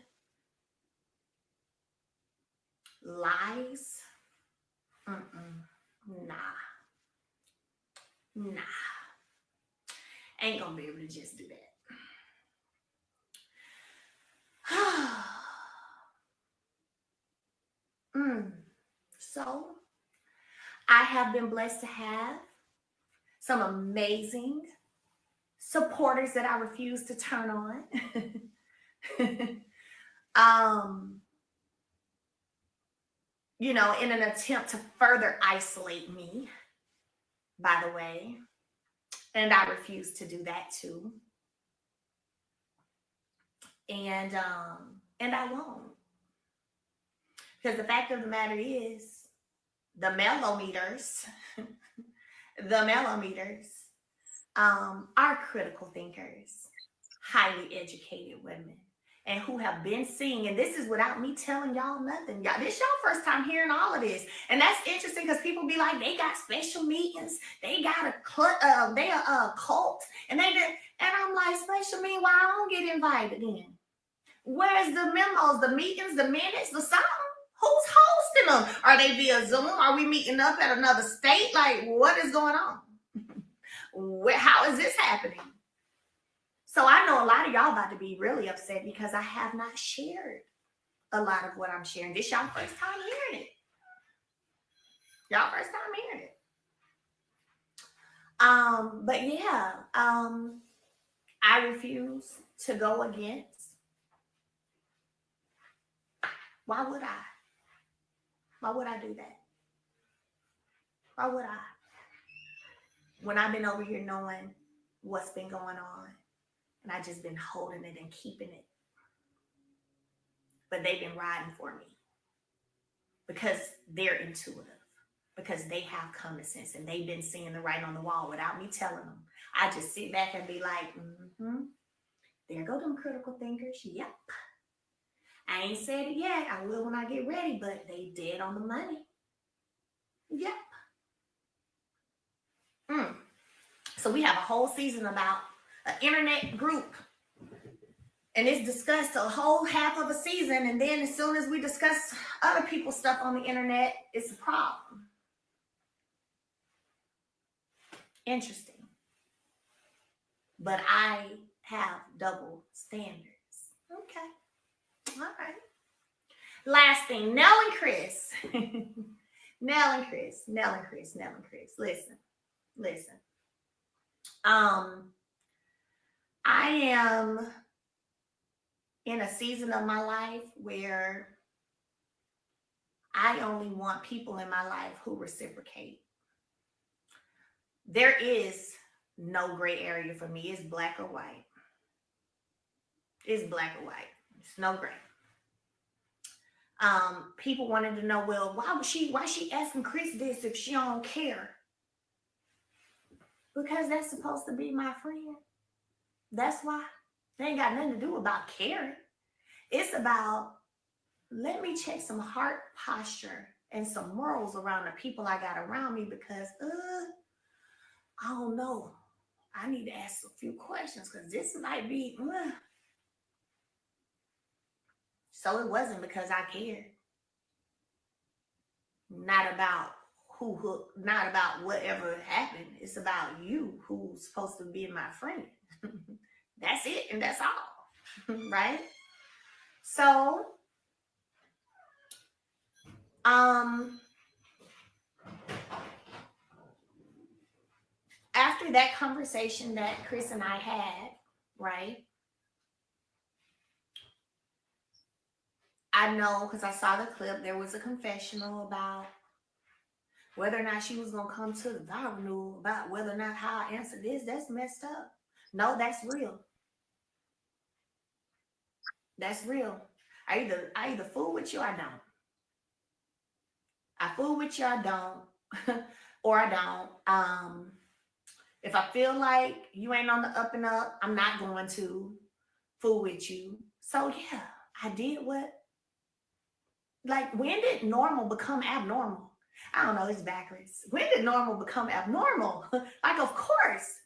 lies, nah, nah, ain't gonna be able to just do that. So I have been blessed to have some amazing supporters that I refuse to turn on. In an attempt to further isolate me, by the way. And I refuse to do that too. And I won't. Because the fact of the matter is, the mellometers, are critical thinkers, highly educated women, and who have been seeing, and this is without me telling y'all nothing. Y'all, this y'all first time hearing all of this. And that's interesting because people be like, they got special meetings, they got they are a cult, and they did, and I'm like, special meeting, why I don't get invited in? Where's the memos, the meetings, the minutes, the something? Who's hosting them? Are they via Zoom? Are we meeting up at another state? Like, what is going on? How is this happening? So I know a lot of y'all about to be really upset because I have not shared a lot of what I'm sharing. This y'all first time hearing it. Y'all first time hearing it. But yeah, I refuse to go against. Why would I? Why would I do that? Why would I? When I've been over here knowing what's been going on, and I just been holding it and keeping it. But they've been riding for me because they're intuitive, because they have common sense, and they've been seeing the writing on the wall without me telling them. I just sit back and be like, there go them critical thinkers. Yep. I ain't said it yet. I will when I get ready, but they dead on the money. Yep. So we have a whole season about an internet group, and it's discussed a whole half of a season, and then as soon as we discuss other people's stuff on the internet, it's a problem. Interesting. But I have double standards. Okay. All right. Last thing, Nell and Chris. Nell and Chris. Listen. I am in a season of my life where I only want people in my life who reciprocate. There is no gray area for me. It's black or white. It's black or white. It's no gray. People wanted to know, well, why she asking Chris this if she don't care? Because that's supposed to be my friend. That's why. They ain't got nothing to do about caring. It's about, let me check some heart posture and some morals around the people I got around me, because I don't know. I need to ask a few questions because this might be. So it wasn't because I cared. Not about who hooked, not about whatever happened. It's about you who's supposed to be my friend. That's it, and that's all. Right? So, after that conversation that Chris and I had, right? I know because I saw the clip, there was a confessional about whether or not she was going to come to the vow renewal, about whether or not how I answered this. That's messed up. No, that's real. That's real. I either fool with you or I don't. I fool with you, I don't, or I don't. If I feel like you ain't on the up and up, I'm not going to fool with you. So yeah, I did what. Like, when did normal become abnormal? I don't know. It's backwards. When did normal become abnormal? Like, of course,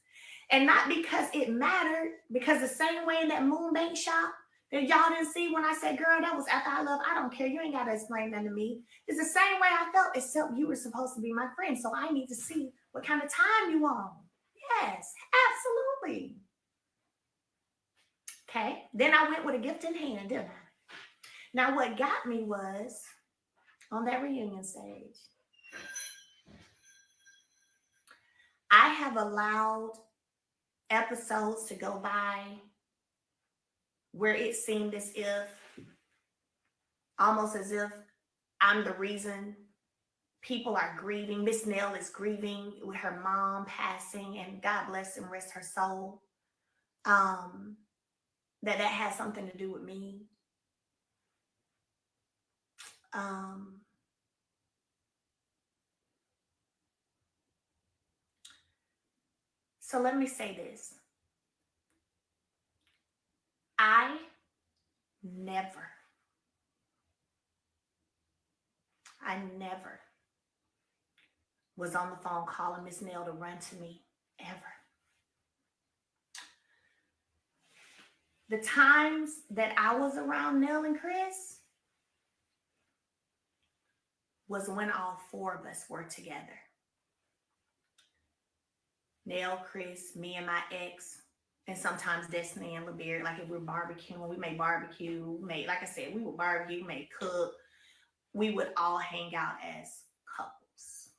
and not because it mattered. Because the same way in that moon bank shop that y'all didn't see when I said, "Girl, that was after I love." I don't care. You ain't gotta explain that to me. It's the same way I felt, except you were supposed to be my friend, so I need to see what kind of time you on. Yes, absolutely. Okay. Then I went with a gift in hand, didn't I? Now, what got me was on that reunion stage, I have allowed episodes to go by where it seemed as if, almost as if I'm the reason people are grieving. Miss Nell is grieving with her mom passing, and God bless and rest her soul. That has something to do with me. So let me say this. I never was on the phone calling Miss Nell to run to me, ever. The times that I was around Nell and Chris was when all four of us were together. Nell, Chris, me and my ex, and sometimes Destiny and LeBeard. Like, if we're barbecuing, we may barbecue, like I said, we would barbecue, may cook. We would all hang out as couples.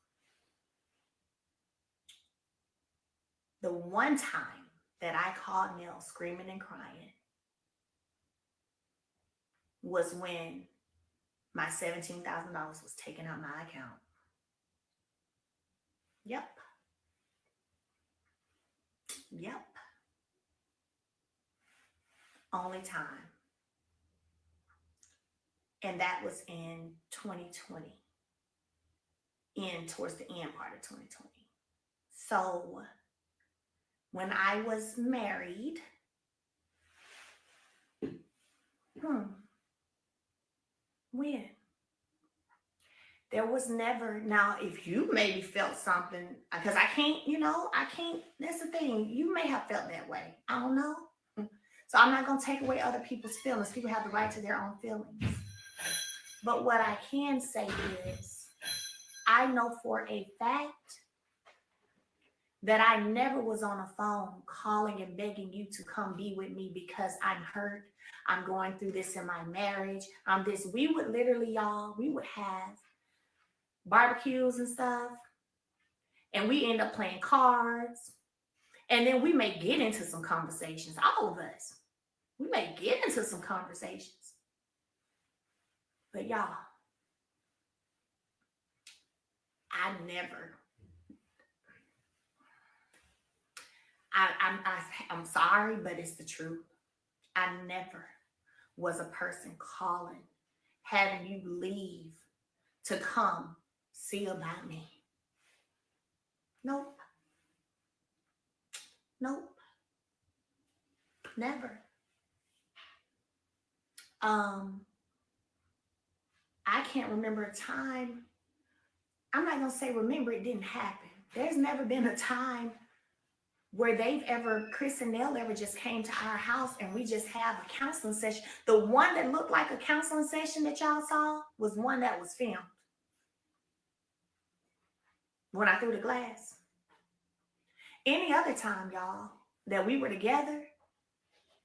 The one time that I called Nell screaming and crying was when my $17,000 was taken out my account. Yep. Only time. And that was in 2020. Towards the end part of 2020. So when I was married, when? There was never, now if you maybe felt something, because I can't, that's the thing. You may have felt that way. I don't know. So I'm not going to take away other people's feelings. People have the right to their own feelings. But what I can say is, I know for a fact that I never was on a phone calling and begging you to come be with me because I'm hurt. I'm going through this in my marriage. We would literally, y'all, we would have barbecues and stuff, and we end up playing cards, and then we may get into some conversations. All of us, we may get into some conversations, but y'all, I'm sorry, but it's the truth. I never was a person calling, having you leave to come see about me. Nope. Never. I can't remember a time. I'm not going to say remember, it didn't happen. There's never been a time where Chris and Nell ever just came to our house and we just have a counseling session. The one that looked like a counseling session that y'all saw was one that was filmed. when I threw the glass. Any other time, y'all, that we were together,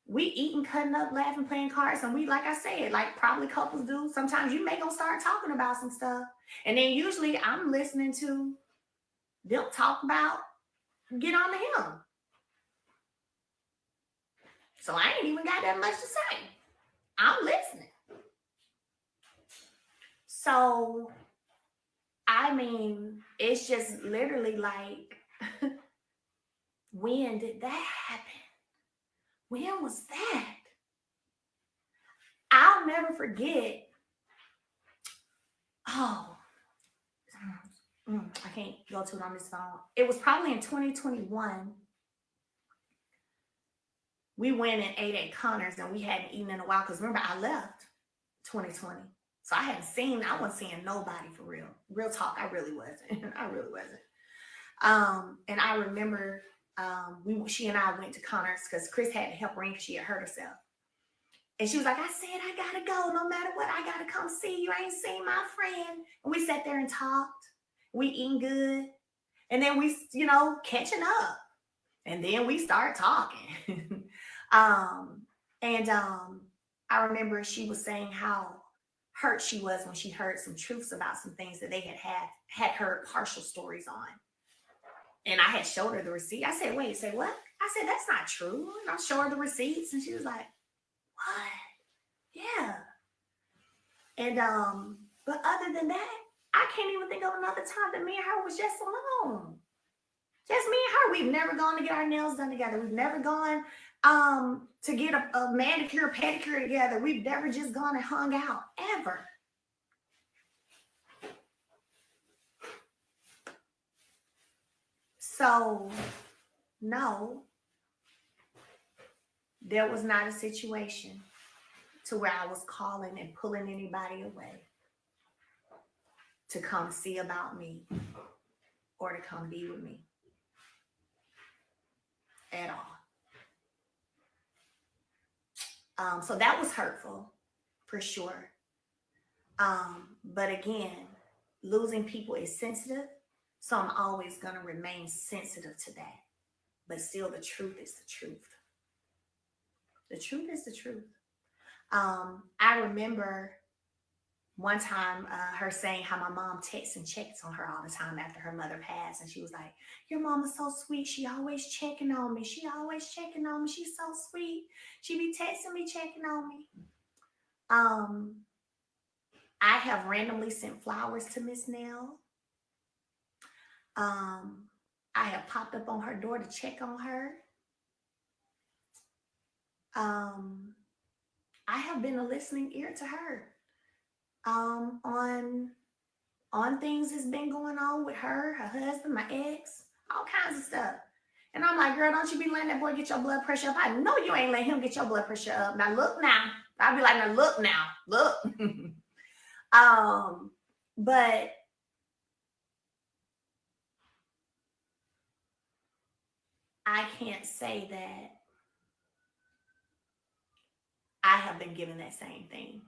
we eating, cutting up, laughing, playing cards, and we, like I said, like probably couples do. Sometimes you may go start talking about some stuff, and then usually I'm listening to them talk about get on to him. So I ain't even got that much to say. I'm listening. So, I mean, it's just literally like, when did that happen? When was that? I'll never forget. Oh, I can't go to it on this phone. It was probably in 2021. We went and ate at Connor's, and we hadn't eaten in a while because remember, I left 2020. So I wasn't seeing nobody for real. Real talk, I really wasn't. I really wasn't. And I remember she and I went to Connor's because Chris had to help her in because she had hurt herself. And she was like, I said, I gotta go. No matter what, I gotta come see you. I ain't seen my friend. And we sat there and talked. We eating good. And then we, catching up. And then we start talking. I remember she was saying how hurt she was when she heard some truths about some things that they had heard partial stories on. And I had showed her the receipt. I said, wait, say what? I said, that's not true. And I showed her the receipts, and she was like, what? Yeah. And but other than that, I can't even think of another time that me and her was just alone. Just me and her. We've never gone to get our nails done together. We've never gone to get a manicure, pedicure together. We've never just gone and hung out, ever. So, no, there was not a situation to where I was calling and pulling anybody away to come see about me or to come be with me at all. So that was hurtful for sure. But again, losing people is sensitive. So I'm always going to remain sensitive to that. But still, the truth is the truth. The truth is the truth. I remember one time her saying how my mom texts and checks on her all the time after her mother passed. And she was like, your mom is so sweet. She always checking on me. She always checking on me. She's so sweet. She be texting me, checking on me. I have randomly sent flowers to Miss Nell. I have popped up on her door to check on her. I have been a listening ear to her. On things that's been going on with her husband, my ex, all kinds of stuff. And I'm like, girl, don't you be letting that boy get your blood pressure up. I know you ain't letting him get your blood pressure up. Now look now. I'll be like, now look now. Look. But I can't say that I have been given that same thing.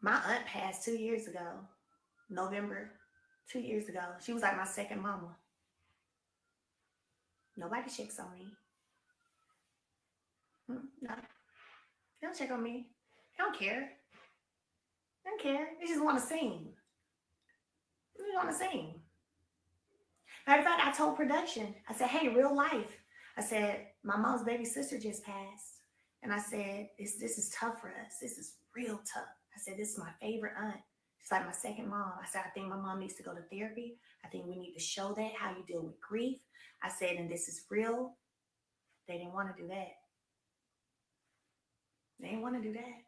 My aunt passed 2 years ago, November, 2 years ago. She was like my second mama. Nobody checks on me. No, they don't check on me. They don't care. They don't care. They just want to sing. They just want to sing. Matter of fact, I told production, I said, hey, real life. I said, my mom's baby sister just passed. And I said, this is tough for us. This is real tough. I said, this is my favorite aunt. She's like my second mom. I said, I think my mom needs to go to therapy. I think we need to show that, how you deal with grief. I said, and this is real. They didn't want to do that. They didn't want to do that.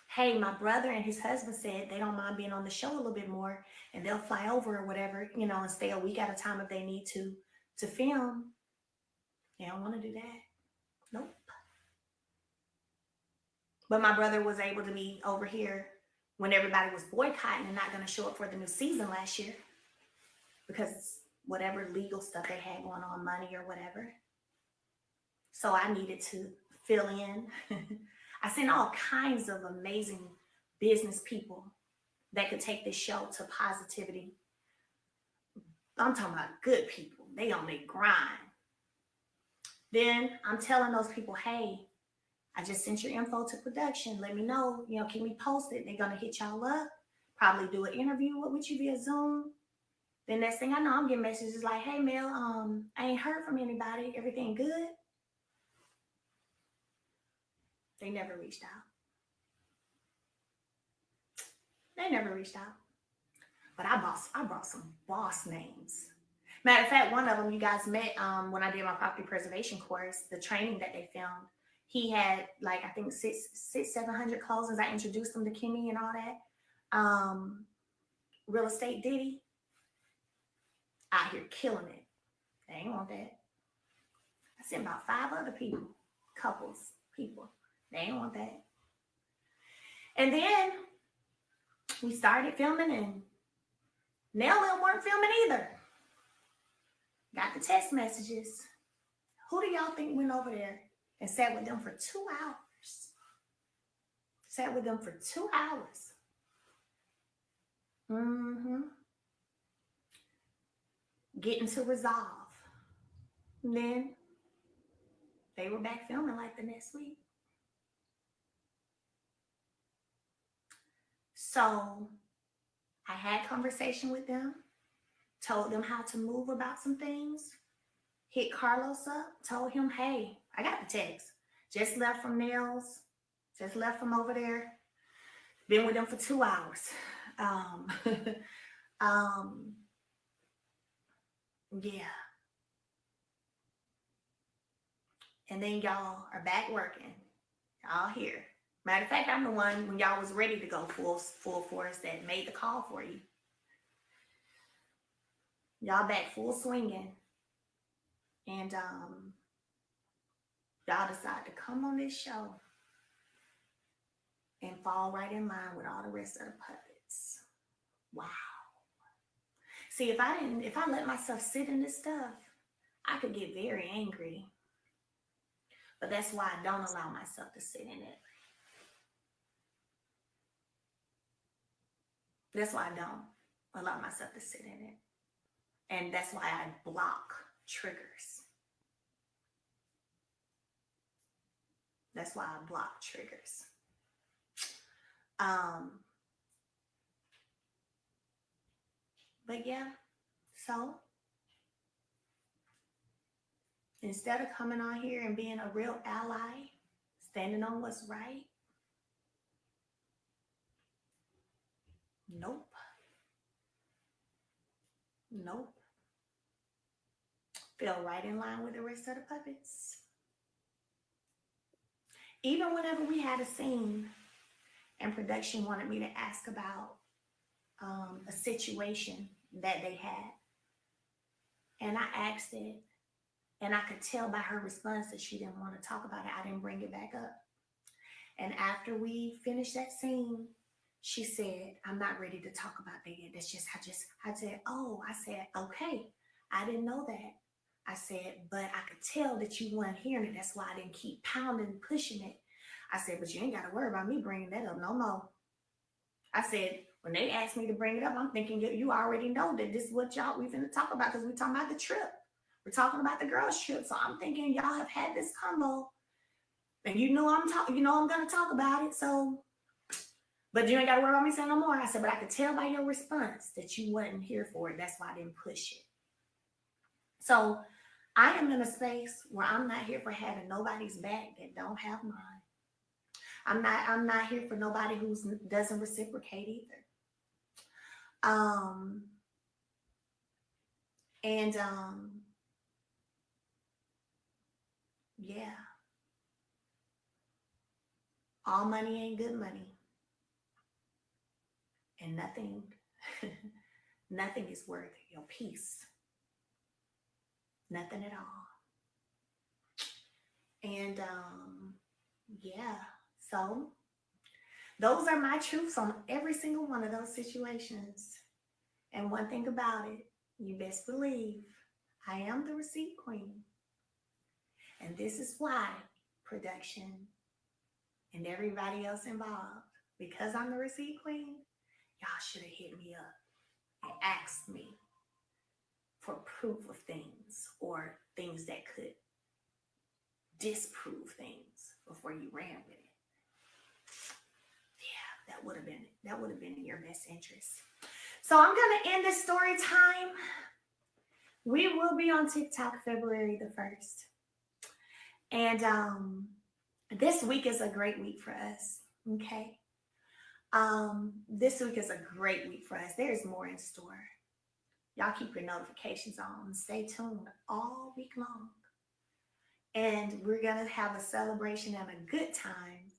Hey, my brother and his husband said they don't mind being on the show a little bit more, and they'll fly over or whatever, and stay a week at a time if they need to film. They don't want to do that. Nope. But my brother was able to be over here when everybody was boycotting and not going to show up for the new season last year because whatever legal stuff they had going on, money or whatever. So I needed to fill in. I sent all kinds of amazing business people that could take this show to positivity. I'm talking about good people. They on their grind. Then I'm telling those people, hey, I just sent your info to production. Let me know, keep me posted. They're gonna hit y'all up, probably do an interview with you via Zoom. Then next thing I know, I'm getting messages like, hey Mel, I ain't heard from anybody. Everything good? They never reached out. They never reached out. But I brought some boss names. Matter of fact, one of them you guys met when I did my property preservation course, the training that they filmed. He had like I think 700 closings. I introduced them to Kimmy and all that. Real estate Diddy out here killing it. They ain't want that. I sent about 5 other people, couples, people. They ain't want that. And then we started filming, and Nell weren't filming either. Got the text messages. Who do y'all think went over there and sat with them for 2 hours? Sat with them for 2 hours. Getting to resolve. And then they were back filming like the next week. So I had conversation with them, told them how to move about some things, hit Carlos up, told him, hey, I got the text. Just left from Nails, just left from over there. Been with them for 2 hours. Yeah. And then y'all are back working. Y'all here. Matter of fact, I'm the one when y'all was ready to go full force that made the call for you. Y'all back full swinging. And y'all decide to come on this show and fall right in line with all the rest of the puppets. Wow. See, if I let myself sit in this stuff, I could get very angry. But that's why I don't allow myself to sit in it. That's why I don't allow myself to sit in it. And that's why I block triggers. That's why I block triggers. But yeah, so instead of coming on here and being a real ally, standing on what's right, nope. Fell right in line with the rest of the puppets. Even whenever we had a scene and production wanted me to ask about a situation that they had, and I asked it, and I could tell by her response that she didn't want to talk about it. I didn't bring it back up. And after we finished that scene, she said, I'm not ready to talk about that yet. That's just, I said, okay. I didn't know that. I said, but I could tell that you weren't hearing it. That's why I didn't keep pounding, pushing it. I said, but you ain't got to worry about me bringing that up no more. I said, when they asked me to bring it up, I'm thinking you already know that this is what we finna talk about because we're talking about the trip. We're talking about the girls' trip. So I'm thinking y'all have had this combo. And I'm going to talk about it. So, but you ain't got to worry about me saying no more. I said, but I could tell by your response that you wasn't here for it. That's why I didn't push it. So I am in a space where I'm not here for having nobody's back that don't have mine. I'm not here for nobody who doesn't reciprocate either. Yeah. All money ain't good money. And nothing is worth your peace. Nothing at all. And yeah, so those are my truths on every single one of those situations. And one thing about it, you best believe I am the receipt queen. And this is why production and everybody else involved because I'm the receipt queen, y'all should have hit me up and asked me for proof of things or things that could disprove things before you ran with it. Yeah, that would have been in your best interest. So I'm gonna end this story time. We will be on TikTok February the 1st. And this week is a great week for us. Okay. This week is a great week for us. There's more in store. Y'all keep your notifications on. Stay tuned all week long. And we're going to have a celebration and a good time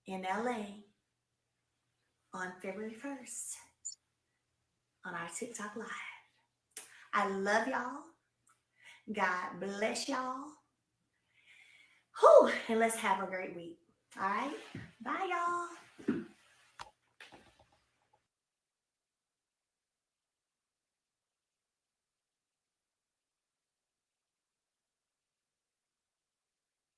in LA on February 1st on our TikTok Live. I love y'all. God bless y'all. Whew, and let's have a great week. All right. Bye, y'all.